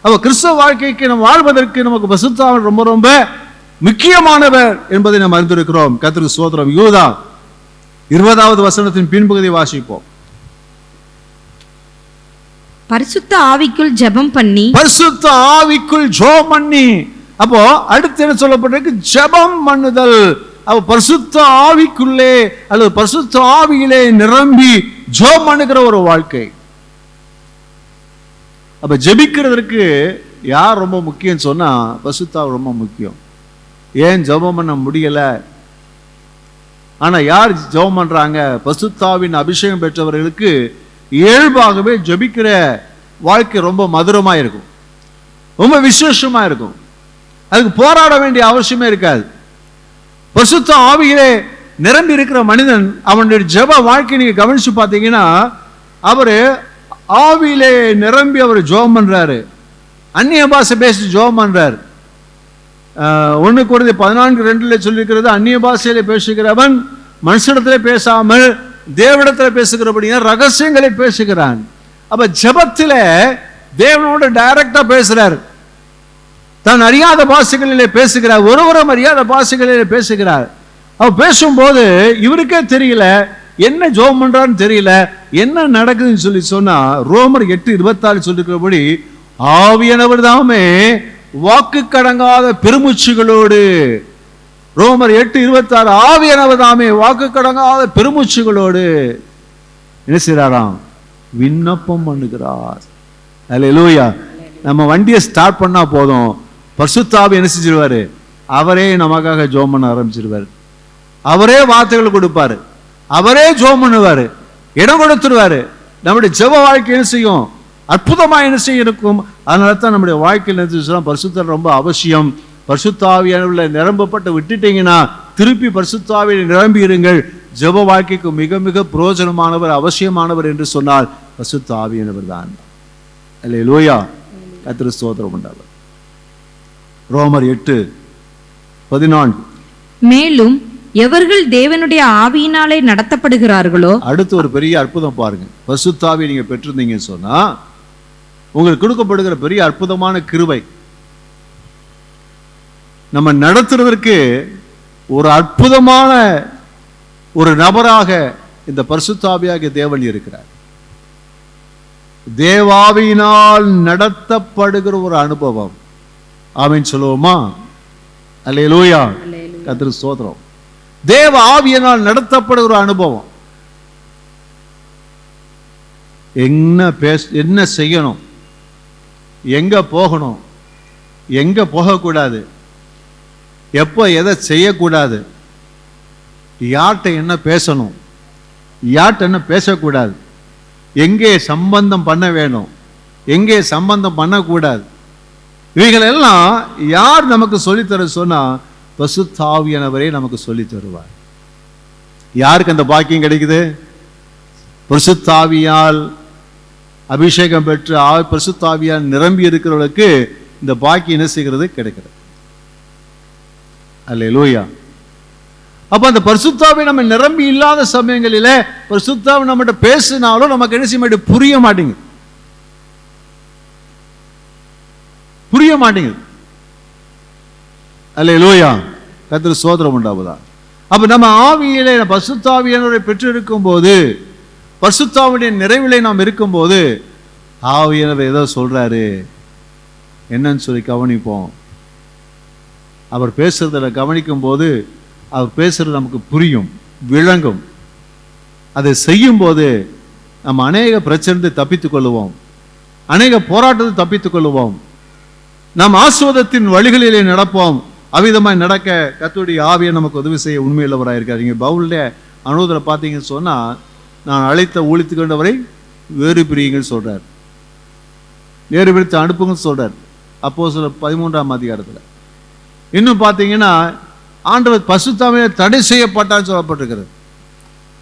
அப்ப கிறிஸ்துவ வாழ்க்கைக்கு நம்ம வாழ்வதற்கு நமக்கு பரிசுத்த ஆவி ரொம்ப ரொம்ப முக்கியமானவர் என்பதை நாம் அறிந்திருக்கிறோம். கர்த்தருக்கு ஸ்தோத்திரம். யூதா 20வது வசனத்தின் பின்பகுதி வாசிப்போம். பரிசுத்த ஆவிக்குள் ஜெபம் பண்ணி, பரிசுத்த ஆவிக்குள் ஜெபம் பண்ணி. அப்போ அடுத்து என்ன சொல்லப்பட்டிருக்கு? ஜெபம் பண்ணுதல். அப்ப பரிசுத்த ஆவிக்குள்ளே அல்லது பரிசுத்த ஆவியிலே நிரம்பி ஜெபம் பண்ணுகிற ஒரு வாழ்க்கை. அப்ப ஜெபிக்கிறதுக்கு யார் ரொம்ப முக்கியம் சொன்னா பரிசுத்த ஆவி ரொம்ப முக்கியம். ஏன் ஜெபம் பண்ண முடியல? ஆனா யார் ஜெபம் பண்றாங்க? பரிசுத்தாவின் அபிஷேகம் பெற்றவர்களுக்கு இயல்பாகவே ஜெபிக்கிற வாழ்க்கை ரொம்ப மதுரமா இருக்கும், ரொம்ப விசேஷமா இருக்கும். அதுக்கு போராட வேண்டிய அவசியமே இருக்காது. பரிசுத்த ஆவியிலே நிரம்பி இருக்கிற மனிதன் அவனுடைய ஜெப வாழ்க்கை நீங்க கவனிச்சு பார்த்தீங்கன்னா, அவரு ஆவியிலே நிரம்பி அவர் ஜெபம் பண்றாரு, அந்நிய பாஷை பேசி ஜெபம் பண்றாரு. 1 கொரிந்தியர் 14:2 சொல்லியிருக்கிறது, அந்நிய பாஷையிலே பேசுகிறவன் மனுஷனிடத்திலே பேசாமல் தேவனிடத்திலே பேசுகிறபடியா ரகசியங்களை பேசுகிறான். அப்ப ஜெபத்தில தேவனோட டைரக்டா பேசுறார், தான் அறியாத பாஷைகளிலே பேசுகிறார், ஒருவரும் அறியாத பாஷைகளிலே பேசுகிறார். அவர் பேசும்போது இவருக்கே தெரியல என்ன ஜெபம் பண்றான்னு தெரியல, என்ன நடக்குதுன்னு சொல்லி சொன்னா ரோமர் 8:24 சொல்லிருக்கிறபடி ஆவியானவர் தாமே வாக்கு கடங்காத பெருமூச்சுகளோடு, ரோமர் 8:26 ஆவியானவர் தாமே வாக்கு கடங்காத பெருமூச்சுகளோடு என்ன செய்றாராம்? விண்ணப்பம் பண்ணுகிறார். அல்லேலூயா. நம்ம வண்டியை ஸ்டார்ட் பண்ணா போதும், பரிசுத்த ஆவி என்ன செஞ்சிருவாரு? அவரே நமக்காக ஜெபம் பண்ண ஆரம்பிச்சிருவாரு, அவரே வார்த்தைகள் கொடுப்பாரு, அவரே ஜெபம் பண்ணுவாரு, இடம் கொடுத்துருவாரு. நம்முடைய ஜெப வாழ்க்கை என்ன செய்யும்? அற்புதமா என்ன செய்ய இருக்கும். அதனால தான் நம்முடைய வாழ்க்கையில் பரிசுத்தர் ரொம்ப அவசியம். பரிசுத்த ஆவியானவர்ல நிரம்பப்பட்டு விட்டுட்டீங்கன்னா திருப்பி பரிசுத்த ஆவியில் நிரம்பி இருங்கள். ஜெப வாழ்க்கைக்கு மிக மிக பிரயோஜனமானவர், அவசியமானவர் என்று சொன்னால் பரிசுத்த ஆவியானவர் தான். அல்லேலூயா. கர்த்தருக்கு ஸ்தோத்திரம் உண்டாகும். ரோமர் 8:14 மேலும் எவர்கள் தேவனுடைய ஆவியினாலே நடத்தப்படுகிறார்களோ. அடுத்து ஒரு பெரிய அற்புதம் பாருங்க. பரிசுத்த ஆவியை நீங்க பெற்றிருந்தீங்கன்னு சொன்னா உங்களுக்கு கொடுக்கப்படுகிற பெரிய அற்புதமான கிருபை, நம்ம நடத்துறதற்கு ஒரு அற்புதமான ஒரு நபராக இந்த பரிசுத்த ஆவியாகிய தேவன் இருக்கிறார். தேவாவியினால் நடத்தப்படுகிற ஒரு அனுபவம். ஆமென் சொல்லுவோமா? அல்லேலூயா. கர்த்தருக்கு ஸ்தோத்திரம். தேவ ஆவியினால் நடத்தப்படுகிற அனுபவம். என்ன செய்யணும், எங்க போகணும், எங்க போகக்கூடாது, எப்போ எதை செய்யக்கூடாது, யார்கிட்ட என்ன பேசணும், யார்கிட்ட என்ன பேசக்கூடாது, எங்கே சம்பந்தம் பண்ண வேணும், எங்கே சம்பந்தம் பண்ணக்கூடாது, இவைகளெல்லாம் யார் நமக்கு சொல்லித்தர சொன்னா பரிசுத்த ஆவியானவரே நமக்கு சொல்லி தருவார். யாருக்கு அந்த பாக்கியம் கிடைக்குது? பரிசுத்த ஆவியால் அபிஷேகம் பெற்று பரிசுத்த ஆவியால் நிரம்பி இருக்கிறவர்களுக்கு இந்த பாக்கியம் என்ன செய்கிறது? கிடைக்கிறது. அல்லேலூயா. அப்ப அந்த பரிசுத்த ஆவி நம்ம நிரம்பி இல்லாத சமயங்களில பரிசுத்த ஆவி நம்மகிட்ட பேசினாலும் நமக்கு என்ன செய்ய மாட்டேங்குது? புரிய மாட்டேங்குது. அல்லேலூயா. கர்த்தருக்கு ஸ்தோத்திரம் உண்டாவதா. அப்ப நம்ம ஆவியிலே பரிசுத்த ஆவியானவரை பெற்று இருக்கும் போது, பரிசுத்த ஆவியுடைய நிறைவிலே நாம் இருக்கும்போது ஆவியானவர் ஏதோ சொல்றாரு என்னன்னு சொல்லி கவனிப்போம். அவர் பேசுறத கவனிக்கும் போது அவர் பேசுறது நமக்கு புரியும், விளங்கும். அதை செய்யும் போது நம்ம அநேக பிரச்சனை தப்பித்துக் கொள்ளுவோம், அநேக போராட்டத்தை தப்பித்துக் கொள்ளுவோம். நாம் ஆசீர்வாதத்தின் வழிகளிலே நடப்போம். அவ்விதமாய் நடக்க கர்த்தருடைய ஆவியை நமக்கு உதவி செய்ய உண்மையுள்ளவராக இருக்கார். நீங்க பவுல்ல அனுபவத்துல பார்த்தீங்கன்னு சொன்னா, நான் அழைத்த ஊழித்து கொண்டவரை வேறு பிரியுங்கன்னு சொல்றார், வேறு பிரித்து அனுப்புங்கன்னு சொல்றார் அப்போஸ்தலர் 13ஆம் அதிகாரத்துல. இன்னும் பார்த்தீங்கன்னா ஆண்டவர் பரிசுத்த ஆவியிலே தடை செய்யப்பட்டான்னு சொல்லப்பட்டிருக்கிறது.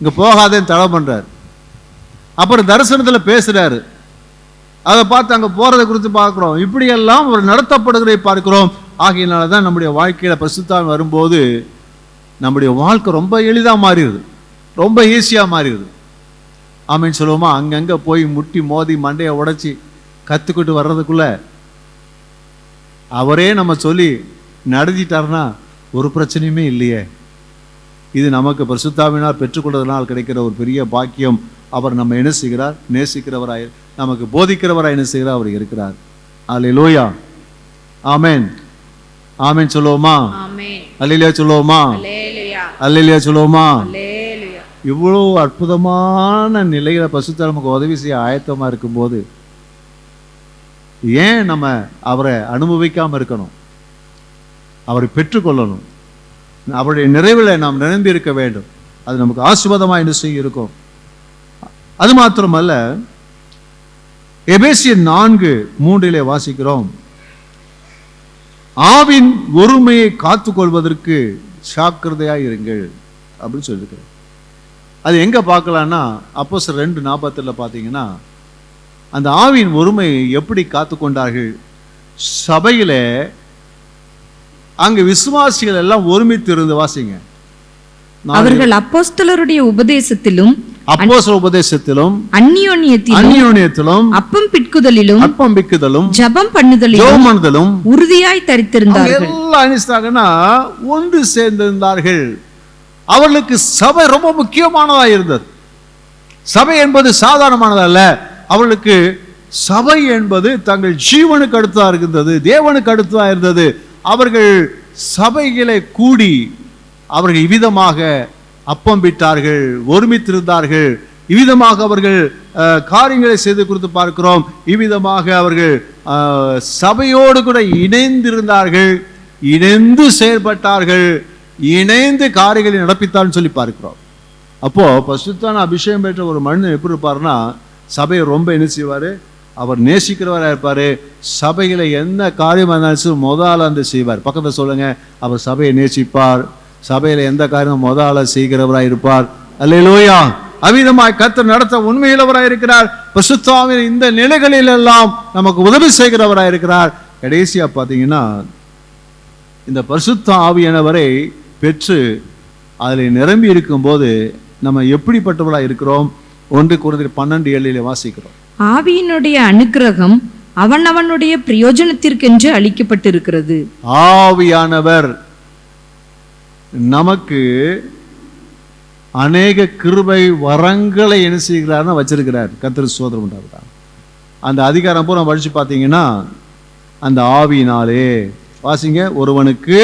இங்க போகாதேன்னு தடை பண்றார். அப்புறம் தரிசனத்துல பேசுறாரு, அதை பார்த்து அங்க போறதை குறித்து பார்க்கிறோம். இப்படியெல்லாம் ஒரு நடத்தப்படுகிறதை பார்க்கிறோம். ஆகையினால தான் நம்முடைய வாழ்க்கையில பரிசுத்த ஆவி வரும்போது நம்முடைய வாழ்க்கை ரொம்ப எளிதா மாறிடுது, ரொம்ப ஈஸியா மாறிடுது. ஆமென் சொல்லுவோமா? அங்கங்க போய் முட்டி மோதி மண்டையை உடைச்சி கத்துக்கிட்டு வர்றதுக்குள்ள அவரே நம்ம சொல்லி நடத்திட்டாருன்னா ஒரு பிரச்சனையுமே இல்லையே. இது நமக்கு பரிசுத்த ஆவியினால் பெற்றுக்கொள்வதனால் கிடைக்கிற ஒரு பெரிய பாக்கியம். அவர் நம்ம என்ன செய்கிறார்? நேசிக்கிறவராய், நமக்கு போதிக்கிறவராய் என்ன செய்கிறார்? அவர் இருக்கிறார். அல்லேலூயா. ஆமென். ஆமென் சொல்லுவோமா? அல்லேலூயா சொல்லுவோமா? அல்லேலூயா சொல்லுவோமா? இவ்வளவு அற்புதமான நிலையில பரிசுத்த நமக்கு உதவி செய்ய ஆயத்தமா இருக்கும்போது ஏன் நம்ம அவரை அனுபவிக்காம இருக்கணும்? அவரை பெற்றுக்கொள்ளணும். அவருடைய நிறைவில் நாம் நிரம்பி இருக்க வேண்டும். அது நமக்கு ஆசீர்வாதமாக என்ன செய்ய இருக்கும். அது மாத்திரமல்ல, எபேசியர் 4:3 வாசிக்கிறோம், ஆவின் ஒருமையை காத்துக்கொள்வதற்கு ஜாக்கிரதையாய் இருங்கள் அப்படின்னு சொல்லியிருக்கிறேன். அது எங்க பார்க்கலாம்னா அப்போஸ்தலர் 2:40 பார்த்தீங்கன்னா, அந்த ஆவின் ஒருமையை எப்படி காத்துக்கொண்டார்கள், சபையில அங்கு விசுவாசிகள் எல்லாம் ஒருமித்து இருந்து, வாசிங்க, அவர்கள் அப்போஸ்தலருடைய உபதேசத்திலும் உபதேசத்திலும் அந்நியோன்யத்திலும் அப்பம் பிட்குதலிலும் ஜெபம் பண்ணுதலிலும் உறுதியாய் தரித்திருந்தார்கள். எல்லாம் என்ன ஒன்று சேர்ந்திருந்தார்கள். அவர்களுக்கு சபை ரொம்ப முக்கியமானதா இருந்தது. சபை என்பது சாதாரணமானதல்ல. அவர்களுக்கு சபை என்பது தங்கள் ஜீவனுக்கு அடுத்ததா இருந்தது, தேவனுக்கு அடுத்ததா இருந்தது. அவர்கள் சபைகளை கூடி அவர்கள் இவ்விதமாக அப்பம் விட்டார்கள், ஒருமித்திருந்தார்கள். இவ்விதமாக அவர்கள் காரியங்களை செய்து கொடுத்து பார்க்கிறோம். இவ்விதமாக அவர்கள் சபையோடு கூட இணைந்திருந்தார்கள், இணைந்து செயல்பட்டார்கள், இணைந்து காரியங்களை நடப்பித்தான்னு சொல்லி பார்க்கிறோம். அப்போ பரிசுத்தான அபிஷேகம் பெற்ற ஒரு மனிதன் எப்படி இருப்பாருன்னா, சபையை ரொம்ப என்ன செய்வாரு, அவர் நேசிக்கிறவராக இருப்பாரு. சபையில என்ன காரியம் இருந்தாலும் முதல்ல அந்த செய்வார். பக்கத்தில் சொல்லுங்க, அவர் சபையை நேசிப்பார். சபையில எந்த காரியம் முதல்ல செய்கிறவராக இருப்பார். அல்லேலூயா. அவ்விதமாய் கர்த்தர் நடத்த உண்மையுள்ளவராக இருக்கிறார். பரிசுத்த ஆவியின் இந்த நிலைகளில் எல்லாம் நமக்கு உதவி செய்கிறவராக இருக்கிறார். கடைசியா பார்த்தீங்கன்னா, இந்த பரிசுத்த ஆவியானவரை பெற்று அதில் நிரம்பி இருக்கும் போது நம்ம எப்படிப்பட்டவர்களாக இருக்கிறோம். 1 கொரிந்தியர் 12:7 வாசிக்கிறோம், ஆவியினுடைய அனுக்கிரகம் அவனவனுடைய பிரயோஜனத்திற்கென்று அளிக்கப்பட்டிருக்கிறது. ஆவியானவர் நமக்கு அநேக கிருபை வரங்களை என்ன செய்கிறார்னு வச்சிருக்கிறார். கர்த்தருக்கு ஸ்தோத்திரம் உண்டாகட்டும். அந்த அதிகாரம் பூரா படிச்சு பார்த்தீங்கன்னா, அந்த ஆவியினாலே, வாசிங்க, ஒருவனுக்கு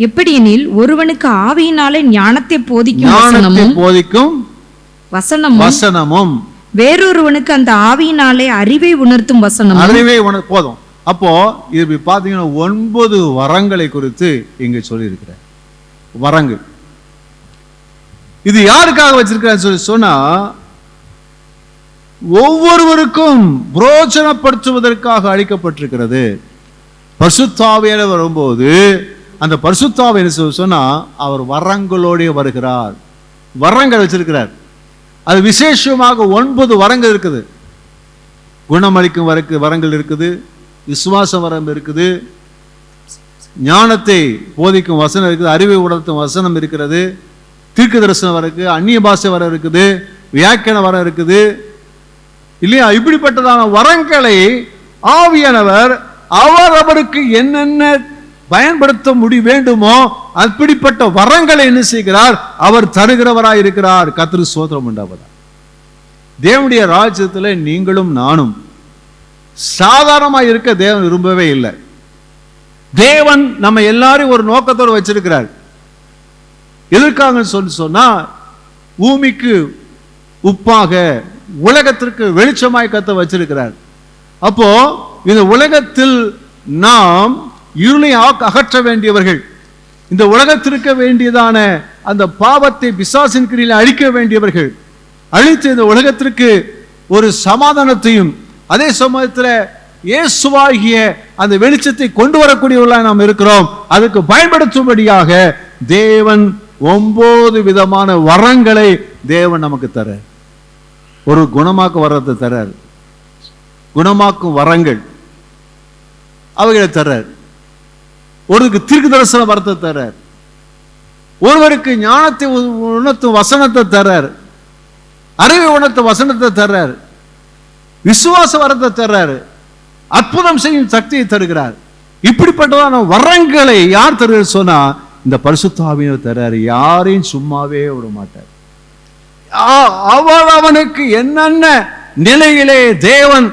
எப்படியெனில் ஒருவனுக்கு ஆவியினாலே ஞானத்தை போதிக்கும் வசனமும் வேறொருவனுக்கு அந்த ஆவியினாலே அறிவை உணர்த்தும் வசனமும். போதும். அப்போ இது பார்த்தீங்கன்னா 9 வரங்களை குறித்து இங்க சொல்லி இருக்கிற வரங்கள். இது யாருக்காக வச்சிருக்கிறான்னு சொல்லி சொன்னா, ஒவ்வொருவருக்கும் புரோஜனப்படுத்துவதற்காக அளிக்கப்பட்டிருக்கிறது. பரிசுத்த ஆவியானவர் வரும்போது அந்த பரிசுத்த ஆவி என்ன சொன்னா, அவர் வரங்களோட வருகிறார். வரங்கள் வச்சிருக்கிறார். அது விசேஷமாக 9 வரங்கள் இருக்குது. குணமளிக்கும் வரங்கள் இருக்குது, விசுவாச வரம் இருக்குது, ஞானத்தை போதிக்கும் வசனம் இருக்குது, அறிவை உணர்த்தும் வசனம் இருக்கிறது, தீர்க்க தரிசனம் வரம் இருக்குது, அந்நிய பாஷை வரம் இருக்குது, வியாக்கியான வரம் இருக்குது, இல்லையா? இப்படிப்பட்டதான வரங்களை ஆவியானவர் அவருக்கு என்னென்ன பயன்படுத்த வேண்டுமோ அப்படிப்பட்ட வரங்களை என்ன செய்கிறார், அவர் தருகிறவராய் இருக்கிறார். கர்த்தருக்கு ஸ்தோத்திரம் உண்டாவதா. தேவனுடைய ராஜ்யத்தில் நீங்களும் நானும் சாதாரணமாக இருக்க தேவன் விரும்பவே இல்லை. தேவன் நம்ம எல்லாரும் ஒரு நோக்கத்தோடு வச்சிருக்கிறார். எதற்காக சொன்னா, பூமிக்கு உப்பாக, உலகத்திற்கு வெளிச்சமாய் கத்த வச்சிருக்கிறார். அப்போ இந்த உலகத்தில் நாம் இருளை அகற்ற வேண்டியவர்கள், இந்த உலகத்திற்கு வேண்டியதான அந்த பாவத்தை பிசாசின் கிரியில் அழிக்க வேண்டியவர்கள், அழித்து இந்த உலகத்திற்கு ஒரு சமாதானத்தையும் அதே சமயத்தில் இயேசுவாகிய அந்த வெளிச்சத்தை கொண்டு வரக்கூடியவர்களாக நாம் இருக்கிறோம். அதுக்கு பயன்படுத்தும்படியாக தேவன் 9 விதமான வரங்களை தேவன் நமக்கு தர, ஒரு குணமாக்க வரத்தை தரார். குணமாக்கும் வரங்கள் அவைகளை தர்றார். ஒருவருக்கு தீர்க்க தரிசன வரத்தை தர்றார். ஒருவருக்கு ஞானத்தை உணர்த்தும் வசனத்தை தர்றார். அறிவை உணர்த்தும் வசனத்தை தர்றார். விசுவாச வரத்தை தர்றாரு. அற்புதம் செய்யும் சக்தியை தருகிறார். இப்படிப்பட்டதான வரங்களை யார் தருகிறார் சொன்னா, இந்த பரிசுத்த ஆவியானவர் தர்றாரு. யாரையும் சும்மாவே விட மாட்டார். அவனுக்கு என்னென்ன நிலையிலே தேவன்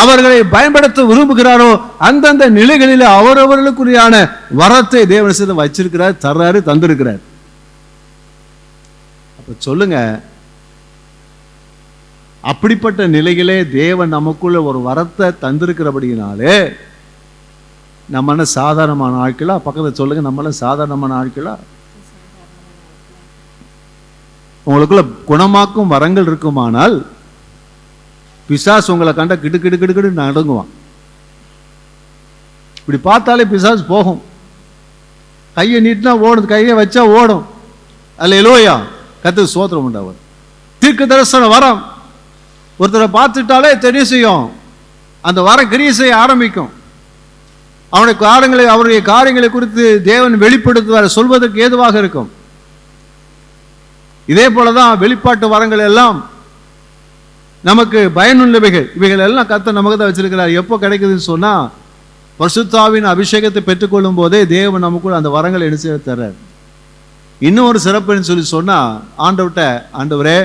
அவர்களை பயன்படுத்த விரும்புகிறாரோ அந்தந்த நிலைகளில் அவரவர்களுக்குரியான வரத்தை தேவன் வச்சிருக்கிறார், தர்றாரு, தந்திருக்கிறார். அப்ப சொல்லுங்க, அப்படிப்பட்ட நிலையிலே தேவன் நமக்குள்ள ஒரு வரத்தை தந்திருக்கிறபடினாலே நம்ம சாதாரணமான ஆட்களா? பக்கத்தில் சொல்லுங்க, நம்மள சாதாரணமான ஆட்களா? உங்களுக்குள்ள குணமாக்கும் வரங்கள் இருக்குமானால் பிசாசு உங்களை கண்ட கிடு கிடு கிடு கிடு நடுங்குவான். இப்படி பார்த்தாலே பிசாசு போகும். கையை நீட்டினா ஓடும், கையை வச்சா ஓடும். அல்லேலூயா, கர்த்தருக்கு ஸ்தோத்திரம் உண்டாவது. தீர்க்க தரிசன வரம் ஒருத்தரை பார்த்துட்டாலே தெரிய செய்யும், அந்த வரம் கிரியை செய்ய ஆரம்பிக்கும். அவருடைய காரியங்களை குறித்து தேவன் வெளிப்படுத்துவார், சொல்வதற்கு ஏதுவாக இருக்கும். இதே போலதான் வெளிப்பாட்டு வரங்கள் எல்லாம் நமக்கு பயனுள்ளவைகள். இவைகள் எல்லாம் கர்த்தர் நமக்கு தான் வச்சிருக்கிறார். எப்போ கிடைக்குதுன்னு சொன்னா, பரிசுத்தாவின் அபிஷேகத்தை பெற்றுக்கொள்ளும் போதே தேவன் நமக்குள்ள அந்த வரங்களை என்ன செய்ய தர்றார். இன்னும் ஒரு சிறப்புன்னு சொல்லி சொன்னா, ஆண்டவர்கிட்ட ஆண்டவரே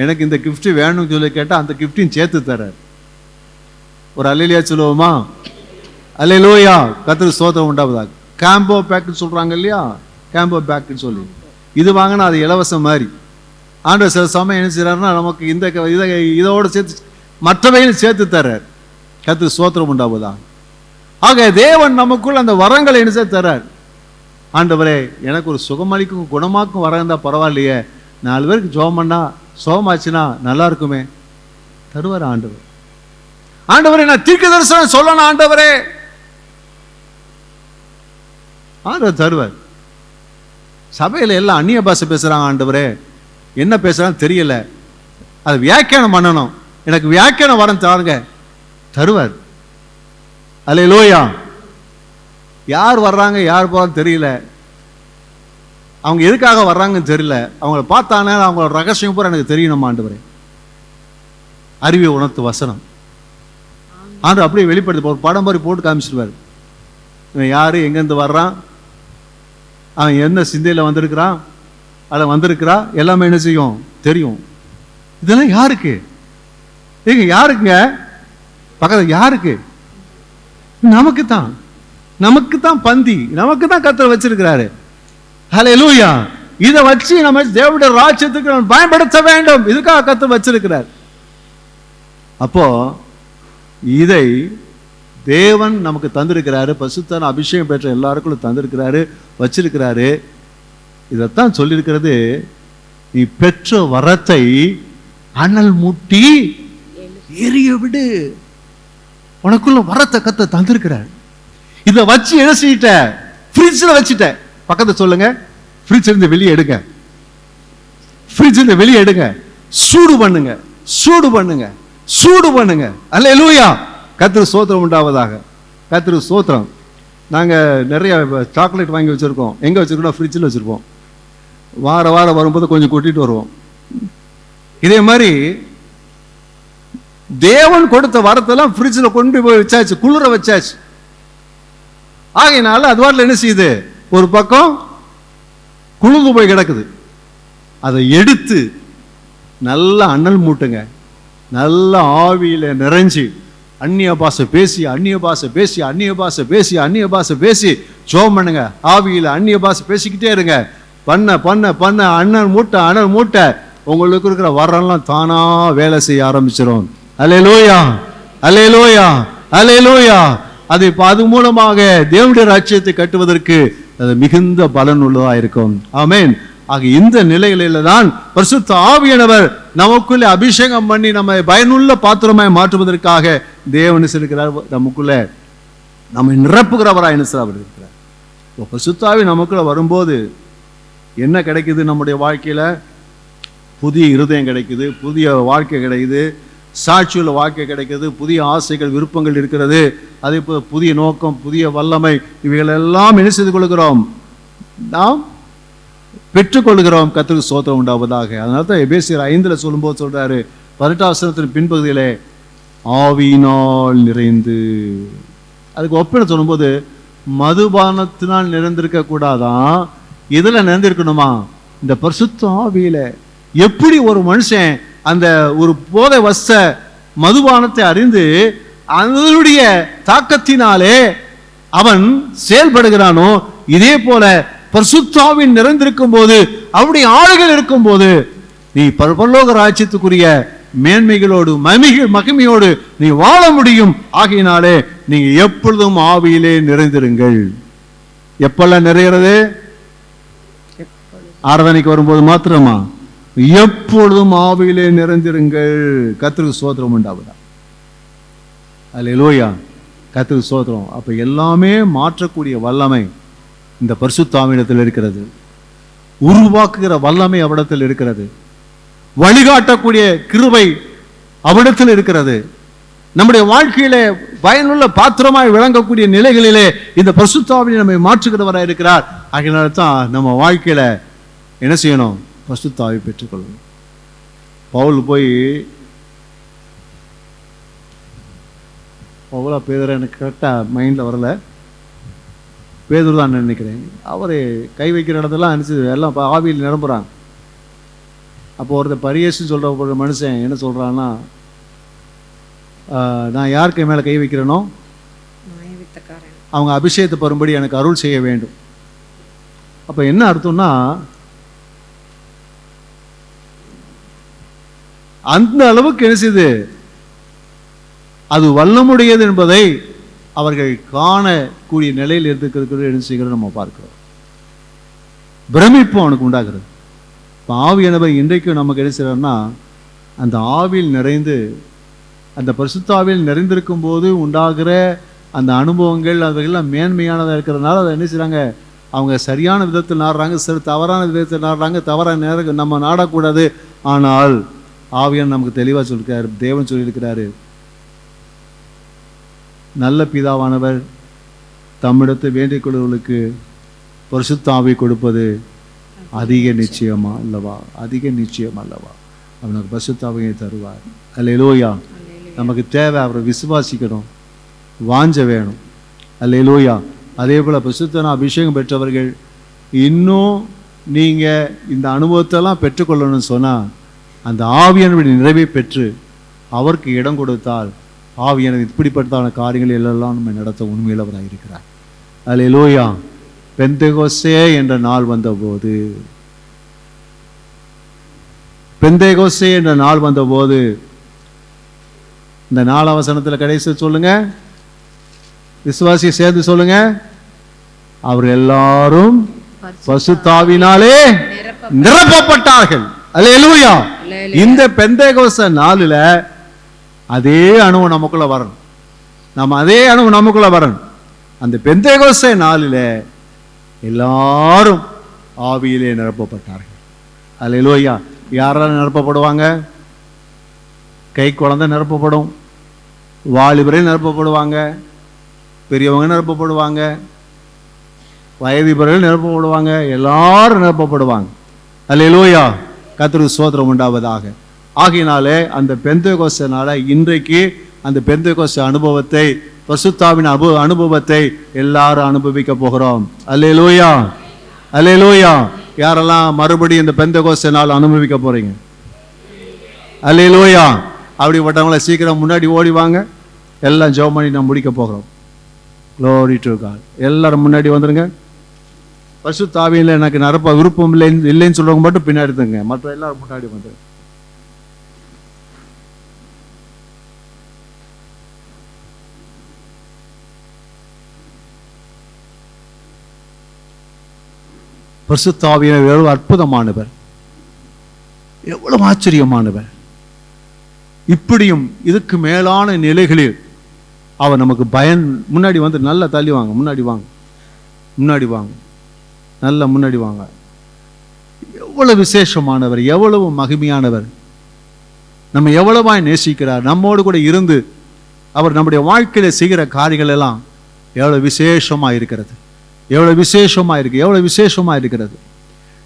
எனக்கு இந்த கிஃப்ட் வேணும்னு சொல்லி கேட்டால் அந்த கிஃப்டையும் சேர்த்து தர்றார். ஒரு அல்லேலூயா சொல்லுவோமா? அல்லேலூயா, கர்த்தருக்கு ஸ்தோத்திரம் உண்டாவதாக. காம்போ பேக்குன்னு சொல்றாங்க இல்லையா, காம்போ பேக்குன்னு சொல்லி இது வாங்கினா அது இலவசம் மாதிரி. ஆண்டவர் சில சமயம் என்ன செய்யறாருன்னா, நமக்கு இந்த இதோட சேர்த்து மற்றவையும் சேர்த்து தர்றார். கர்த்தருக்கு ஸ்தோத்திரம் உண்டாவதாக. ஆக தேவன் நமக்குள் அந்த வரங்களை என்ன செய்ய தர்றார். ஆண்டவரே எனக்கு ஒரு சுகமளிக்கும் குணமாக்கும் வரம் இருந்தா பரவாயில்லையே, 4 பேருக்கு ஜெபம் பண்ணா சுகமாச்சுன்னா நல்லா இருக்குமே, தருவார் ஆண்டவர். ஆண்டவரே நான் தீர்க்க தரிசனம் சொல்லணும் ஆண்டவரே, ஆண்டவர் தருவார். சபையில எல்லாம் அந்நிய பாஷை பேசுறாங்க, ஆண்டவரே என்ன பேசுறான்னு தெரியல, அது வியாக்கியானம் பண்ணணும், எனக்கு வியாக்கியானம் வரம் தாருங்க, தருவார். அல்லேலூயா. யார் வர்றாங்க யார் போறான்னு தெரியல, அவங்க எதுக்காக வர்றாங்கன்னு தெரியல, அவங்கள பார்த்தானே அவங்களோட ரகசியம் பூரா எனக்கு தெரியணும் ஆண்டவரே. அறிவை உணர்த்து வசனம் ஆண்டு அப்படியே வெளிப்படுத்த ஒரு படம் மாதிரி போட்டு காமிச்சிருவார். இவன் யாரு, எங்கேருந்து வர்றான், அவன் என்ன சிந்தையில் வந்திருக்கிறான், அதில் வந்திருக்கிறா, எல்லாமே என்ன செய்யும் தெரியும். இதெல்லாம் யாருக்கு? ஏங்க யாருக்குங்க? பக்கத்தில் யாருக்கு? நமக்கு தான், நமக்கு தான் பந்தி, நமக்கு தான் கர்த்தர் வச்சிருக்கிறாரு. ஹல்லேலூயா. இதை வச்சு நம்ம தேவனுடைய ராஜ்யத்துக்கு நம்ம பயன்படுத்த வேண்டும், இதுக்காக கர்த்தர் வச்சிருக்கிறார். அப்போ இதை தேவன் நமக்கு தந்திருக்கிறாரு, பரிசுத்தமான அபிஷேகம் பெற்ற எல்லாருக்கும் தந்திருக்கிறாரு, வச்சிருக்கிறாரு. இதைத்தான் சொல்லியிருக்கிறது, நீ பெற்ற வரத்தை அனல் மூட்டி எரிய விடு. உனக்குள்ள வரத்தை கர்த்தர் தந்திருக்கிறார். இதை வச்சு என்ன செய்யிட்ட? ஃப்ரிட்ஜில் வச்சுட்ட. பக்கத்தை சொல்லுங்க, ஃப்ரிட்ஜ் இருந்து வெளியே எடுங்க, ஃப்ரிட்ஜ் இருந்து வெளியே எடுங்க, சூடு பண்ணுங்க, சூடு பண்ணுங்க, சூடு பண்ணுங்க. அல்லேலூயா, கர்த்தருக்கு ஸ்தோத்திரம் உண்டாவதாக. கர்த்தருக்கு ஸ்தோத்திரம். நாங்கள் நிறைய சாக்லேட் வாங்கி வச்சுருக்கோம். எங்கே வச்சுருக்கோம்? ஃப்ரிட்ஜில் வச்சுருப்போம். வாரம் வரும்போது கொஞ்சம் கொட்டிட்டு வருவோம். இதே மாதிரி தேவன் கொடுத்த வரத்தெல்லாம் ஃப்ரிட்ஜில் கொண்டு போய் வச்சாச்சு, குளிர வச்சாச்சு. ஆகையினால அது வாட்டில் என்ன செய்யுது, ஒரு பக்கம் குளிர்ந்து போய் கிடக்குது. அதை எடுத்து நல்லா அனல் மூட்டுங்க, நல்லா ஆவியில நிறைஞ்சி அந்நிய பாஷை பேசி அந்நிய பாஷை பேசி அந்நிய பாஷை பேசி அந்நிய பாஷை பேசி ஜெபம் பண்ணுங்க. ஆவியில அந்நிய பாஷை பேசிக்கிட்டே இருங்க. பண்ண பண்ண பண்ண அனல் மூட்டை உங்களுக்கு இருக்கிற வரலாம் தானா வேலை செய்ய ஆரம்பிச்சிடும். அல்லேலூயா, அல்லேலூயா, அல்லேலூயா. அது மூலமாக தேவனுடைய ராஜ்யத்தை கட்டுவதற்கு அது மிகுந்த பலன் உள்ளதா இருக்கும். ஆமென். ஆக இந்த நிலையில தான் பரிசுத்த ஆவியானவர் நமக்குள்ளே அபிஷேகம் பண்ணி நம்மை பயனுள்ள பாத்திரமாய் மாற்றுவதற்காக தேவன் இருக்கிறார். நமக்குள்ள நம்ம நிரப்புகிறவராய் அவர் இருக்கிறார். பரிசுத்த ஆவி நமக்குள்ள வரும்போது என்ன கிடைக்குது? நம்முடைய வாழ்க்கையில புதிய இருதயம் கிடைக்குது, புதிய வாழ்க்கை கிடைக்குது, சாட்சியுள்ள வாழ்க்கை கிடைக்குது, புதிய ஆசைகள் விருப்பங்கள் இருக்கிறது. அதே போல புதிய நோக்கம், புதிய வல்லமை, இவைகள் எல்லாம் என்ன செய்து கொள்கிறோம்? நாம் பெற்றுக்கொள்கிறோம். கர்த்தருக்கு ஸ்தோத்திரம் உண்டாவதாக. அதனால தான் எபேசியர் 5 சொல்லும்போது சொல்றாரு, 18 வசனத்தின் பின்பகுதியிலே ஆவியினால் நிறைந்து. அதுக்கு ஒப்பிட சொல்லும்போது மதுபானத்தினால் நிறைந்திருக்க கூடாதான், இதுல நிறைந்திருக்கணுமா? இந்த பரிசுத்த ஆவியில. எப்படி ஒரு மனுஷன் அந்த ஒரு போதை வச மதுபானத்தை அறிந்து அதனுடைய தாக்கத்தினாலே அவன் செயல்படுகிறானோ, இதே போல பரிசுத்த ஆவி நிறைந்திருக்கும் போது, அவருடைய ஆளுகள் இருக்கும் போது, நீ பரலோக ராஜ்யத்துக்குரிய மேன்மைகளோடு மகிமையோடு நீ வாழ முடியும். ஆகையினாலே நீங்க எப்பொழுதும் ஆவியிலே நிறைந்திருங்கள். எப்பெல்லாம் நிறைகிறது? ஆராதனைக்கு வரும்போது மாத்திரமா? எப்பொழுதும் ஆவியிலே நிறைந்திருங்கள். கர்த்தருக்கு ஸ்தோத்திரம் உண்டாகுதா? அல்லேலூயா, கர்த்தருக்கு ஸ்தோத்திரம். அப்ப எல்லாமே மாற்றக்கூடிய வல்லமை இந்த பரிசுத்த ஆவியிடத்தில் இருக்கிறது. உருவாக்குகிற வல்லமை அவரிடத்தில் இருக்கிறது. வழிகாட்டக்கூடிய கிருபை அவரிடத்தில் இருக்கிறது. நம்முடைய வாழ்க்கையிலே பயனுள்ள பாத்திரமாய் விளங்கக்கூடிய நிலைகளிலே இந்த பரிசுத்த ஆவியை நம்மை மாற்றுகிறவராய் இருக்கிறார். ஆகையினால தான் நம்ம வாழ்க்கையில என்ன செய்யணும்? பரிசுத்த ஆவியை பெற்றுக்கொள்ளணும். பவுல் போய் பவுலா பேதர், எனக்கு கரெக்டாக மைண்டில் வரல, பேதுரு தான் நினைக்கிறேன். அவர் கை வைக்கிற இடத்தெல்லாம் நினச்சி எல்லாம் ஆவியில் நிரம்புறாங்க. அப்போ ஒருத்தர் பரியேசு சொல்கிற ஒரு மனுஷன் என்ன சொல்கிறான்னா, நான் யார் கை மேலே கை வைக்கிறேனோ அவங்க அபிஷேகத்தை பெறும்படி எனக்கு அருள் செய்ய வேண்டும். அப்போ என்ன அர்த்தம்னா, அந்த அளவுக்கு என்ன செய்யுது, அது வல்லமுடையது என்பதை அவர்கள் காணக்கூடிய நிலையில் இருக்கிறது. என்ன செய்கிறது நம்ம பார்க்கிறோம். பிரமிப்பு அவனுக்கு உண்டாகிறது. இப்போ ஆவியானவர் இன்றைக்கும் நமக்கு என்ன செய்யறாருன்னா, அந்த ஆவியில் நிறைந்து, அந்த பரிசுத்த ஆவியில் நிறைந்திருக்கும் போது உண்டாகிற அந்த அனுபவங்கள் அவைகள்லாம் மேன்மையானதாக இருக்கிறதுனால அதை என்ன செய்கிறாங்க, அவங்க சரியான விதத்தில் நாடுறாங்க, சிறு தவறான விதத்தில் நாடுறாங்க. தவறான நேரம் நம்ம நாடக்கூடாது. ஆனால் ஆவியான் நமக்கு தெளிவாக சொல்லியிருக்காரு, தேவன் சொல்லியிருக்கிறாரு, நல்ல பிதாவானவர் தம்மிடத்தை வேண்டிக் கொள்வர்களுக்கு பரிசுத்த ஆவி கொடுப்பது அதிக நிச்சயமா அல்லவா? அதிக நிச்சயம் அல்லவா? அவனுக்கு பரிசுத்த ஆவியை தருவார். அல்லேலூயா. நமக்கு தேவை அவரை விசுவாசிக்கணும், வாஞ்ச வேணும். அல்லேலூயா. அதே போல் பரிசுத்தன அபிஷேகம் பெற்றவர்கள் இன்னும் நீங்கள் இந்த அனுபவத்தெல்லாம் பெற்றுக்கொள்ளணும்னு சொன்னால் அந்த ஆவியானவருடைய நிறைவை பெற்று அவருக்கு இடம் கொடுத்தால் ஆவியானவர் இப்படிப்பட்டதான காரியங்கள் எல்லாம் நம்ம நடத்த உண்மையிலவராக இருக்கிறார். அல்லேலூயா. பெந்தேகோஸ்தே என்ற நாள் வந்தபோது, பெந்தேகோஸ்தே என்ற நாள் வந்தபோது, இந்த 4ஆம் வசனத்தில் கடைசி சொல்லுங்க, விசுவாசியை சேர்ந்து சொல்லுங்க, அவர் எல்லாரும் பரிசுத்த ஆவியினாலே நிரப்பப்பட்டார்கள். அல்லேலூயா. இந்த பெந்தேகோஸ்தே நாளில் அதே அணுவு நமக்குள்ள வரணும். நம்ம அதே அணுவு நமக்குள்ள வரணும். அந்த பெந்தேகோஸ்தே நாளில் எல்லாரும் ஆவியிலே நிரப்பப்பட்டார்கள். அல்லேலூயா. யாரால் நிரப்பப்படுவாங்க? கை குழந்தை நிரப்பப்படும், வாலிபரை நிரப்பப்படுவாங்க, பெரியவங்க நிரப்பப்படுவாங்க, வயதிபர்கள் நிரப்பப்படுவாங்க, எல்லாரும் நிரப்பப்படுவாங்க. அல்லேலூயா. கர்த்தருக்கு ஸ்தோத்திரம் உண்டாவதாக. ஆகையினாலே அந்த பெந்தேகோஸ்தேனால இன்றைக்கு அந்த பெந்தேகோஸ்தே அனுபவத்தை, பரிசுத்த ஆவியின் அனுபவத்தை எல்லாரும் அனுபவிக்க போகிறோம். அல்லேலூயா. அல்லேலூயா. யாரெல்லாம் மறுபடியும் இந்த பெந்தேகோஸ்தே நாள் அனுபவிக்க போறீங்க? அல்லேலூயா. அப்படிப்பட்டவங்கள சீக்கிரம் முன்னாடி ஓடி வாங்க. எல்லாம் ஜெபம் பண்ணி நம்ம முடிக்க போகிறோம். Glory to God. எல்லாரும் முன்னாடி வந்துருங்க. பரிசுத்த ஆவியில் எனக்கு நிரப்ப விருப்பம் இல்லைன்னு சொல்றவங்க மட்டும் பின்னாடி இருந்துங்க, மற்ற எல்லாரும் முன்னாடி வந்துருங்க. பரிசுத்த ஆவியானவர் எவ்வளவு அற்புதமானவர், எவ்வளவு ஆச்சரியமானவர். இப்படியும் இதுக்கு மேலான நிலைகளில் அவர் நமக்கு முன்னாடி வந்து நல்லா தள்ளி வாங்க, முன்னாடி வாங்க, முன்னாடி வாங்க, நல்ல முன்னாடி வாங்க. எவ்வளவு விசேஷமானவர், எவ்வளவு மகிமையானவர், நம்ம எவ்வளவாய் நேசிக்கிறார், நம்மோடு கூட இருந்து அவர் நம்முடைய வாழ்க்கையில செய்கிற காரியங்கள் எல்லாம் எவ்வளவு விசேஷமா இருக்கிறது, எவ்வளவு விசேஷமா இருக்கு, எவ்வளவு விசேஷமா இருக்கிறது.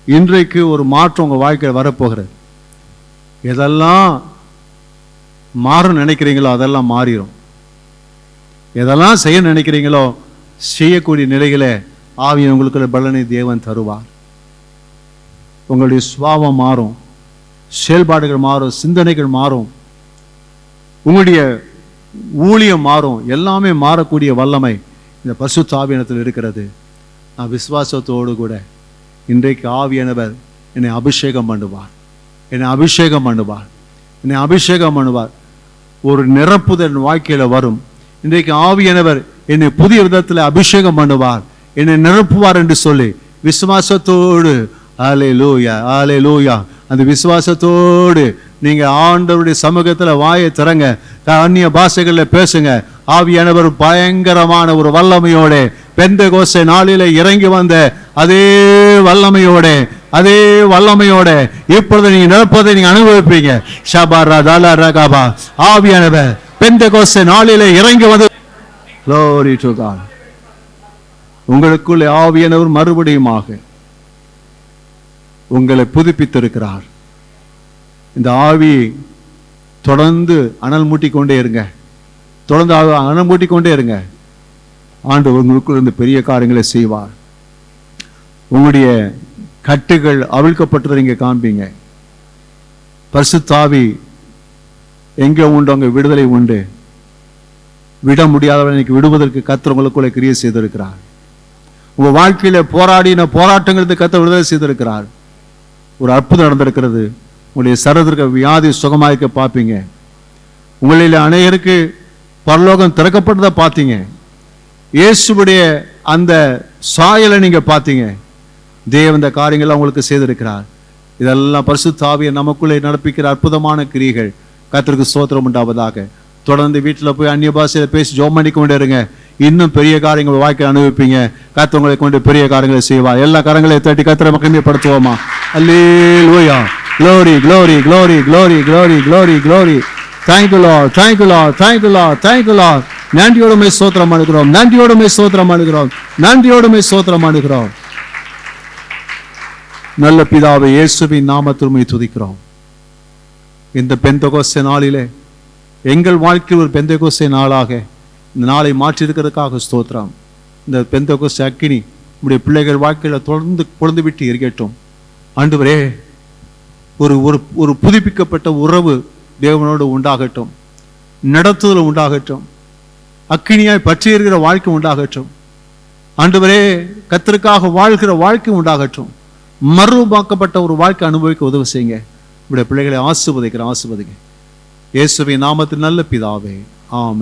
இன்றைக்கு ஒரு மாற்றம் உங்க வாழ்க்கையில் வரப்போகிறது. எதெல்லாம் மாறும் நினைக்கிறீங்களோ அதெல்லாம் மாறிடும். எதெல்லாம் செய்ய நினைக்கிறீங்களோ செய்யக்கூடிய நிலைகளை ஆவியின் உங்களுக்கு பலனை தேவன் தருவார். உங்களுடைய சுபாவம் மாறும், செயல்பாடுகள் மாறும், சிந்தனைகள் மாறும், உங்களுடைய ஊழியம் மாறும். எல்லாமே மாறக்கூடிய வல்லமை இந்த பரிசுத்த ஆவியானத்தில் இருக்கிறது. நான் விசுவாசத்தோடு கூட இன்றைக்கு ஆவியானவர் என்னை அபிஷேகம் பண்ணுவார், என்னை அபிஷேகம் பண்ணுவார், என்னை அபிஷேகம் பண்ணுவார். ஒரு நிரப்புதல் வாழ்க்கையில வரும். இன்றைக்கு ஆவியானவர் என்னை புதிய விதத்தில் அபிஷேகம் பண்ணுவார், என்னை நிரப்புவார் என்று சொல்லி விசுவாசத்தோடு அல்லேலூயா, அல்லேலூயா, அந்த விசுவாசத்தோடு நீங்க ஆண்டவருடைய சமூகத்துல வாயை திறங்க, அந்நிய பாஷைகள்ல பேசுங்க. ஆவியானவர் பயங்கரமான ஒரு வல்லமையோட பெந்தெகோஸ்தே நாளிலே இறங்கி வந்த அதே வல்லமையோட இப்பொழுது நீங்க நிரப்பதை நீங்க அனுபவிப்பீங்க. ஷபாரா தாலா ரகாபா. ஆவியானவர் பெந்தெகோஸ்தே நாளிலே இறங்கி வந்து Glory to God. உங்களுக்குள்ளே ஆவியானவர் மறுபடியுமாக உங்களை புதுப்பித்திருக்கிறார். இந்த ஆவி தொடர்ந்து அனல் மூட்டிக்கொண்டே இருங்க, தொடர்ந்து அனல் மூட்டிக்கொண்டே இருங்க. ஆண்டவர் உங்களுக்குள்ள இருந்து பெரிய காரியங்களை செய்வார். உங்களுடைய கட்டுகள் அவிழ்க்கப்பட்டதை நீங்க காண்பீங்க. பரிசுத்த ஆவி எங்கே உண்டு அங்கே விடுதலை உண்டு. விட முடியாதவரை இன்னைக்கு விடுவதற்கு கர்த்தர் உங்களுக்குள்ளே கிரியை செய்திருக்கிறார். உங்க வாழ்க்கையில போராடின போராட்டங்களுக்கு கர்த்தர் விடுதலை செய்திருக்கிறார். ஒரு அற்புதம் நடந்திருக்கிறது. உங்களுடைய சரீரத்திற்கு வியாதி சுகமாயிருக்க பார்ப்பீங்க. உங்களில் அநேகருக்கு பரலோகம் திறக்கப்பட்டதை பார்த்தீங்க. இயேசுவுடைய அந்த சாயலை நீங்க பார்த்தீங்க. தேவன் இந்த காரியங்களை உங்களுக்கு செய்திருக்கிறார். இதெல்லாம் பரிசுத்த ஆவியை நமக்குள்ளே நடப்பிக்கிற அற்புதமான கிரியைகள். கர்த்தருக்கு ஸ்தோத்திரம் உண்டாவதாக. தொடர்ந்து வீட்டில் போய் அந்நிய பாஷையில பேசி ஜெபம் பண்ணி கொண்டே இருங்க. இன்னும் பெரிய காரியங்கள் வாழ்க்கையை அனுபவிப்பீங்க. கர்த்தர் உங்களை கொண்டு பெரிய காரியங்களை செய்வார். எல்லா கரங்களை தட்டி கர்த்தரை மகிமைப்படுத்துவோமா? அல்லேலூயா. Glory, glory, glory, glory, glory, glory, glory. Thank you Lord, thank you Lord, thank you Lord, thank you Lord. நன்றியோடு உம்மை ஸ்தோத்திரம் பண்ணுகிறோம், நன்றியோடு உம்மை ஸ்தோத்திரம் பண்ணுகிறோம், நன்றியோடு உம்மை ஸ்தோத்திரம் பண்ணுகிறோம். நல்ல பிதாவே, இயேசுவின் நாமத்தில் உம்மை துதிக்கிறோம். இந்த பெந்தெகோஸ்தே நாளிலே எங்கள் வாழ்க்கையில் ஒரு பெந்தெகோஸ்தே நாளாக இந்த நாளை மாற்றியிருக்கிறதுக்காக ஸ்தோத்திரம். இந்த பெந்தெகோஸ்தே அக்கினி நம்முடைய பிள்ளைகள் வாழ்க்கையில் தொடர்ந்து கொழுந்து விட்டு எரிக்கட்டும். ஆண்டவரே, ஒரு ஒரு புதுப்பிக்கப்பட்ட உறவு தேவனோடு உண்டாகட்டும், நடத்துதல் உண்டாகட்டும், அக்கினியாய் பற்றி இருக்கிற வாழ்க்கை உண்டாகட்டும். ஆண்டவரே, கர்த்தருக்காக வாழ்கிற வாழ்க்கை உண்டாகட்டும். மறுபாக்கப்பட்ட ஒரு வாழ்க்கை அனுபவிக்க உதவி செய்யுங்க. இப்படி பிள்ளைகளை ஆசீர்வதிக்கிறேன். இயேசுவின் நாமத்தில் நல்ல பிதாவே, ஆமென்.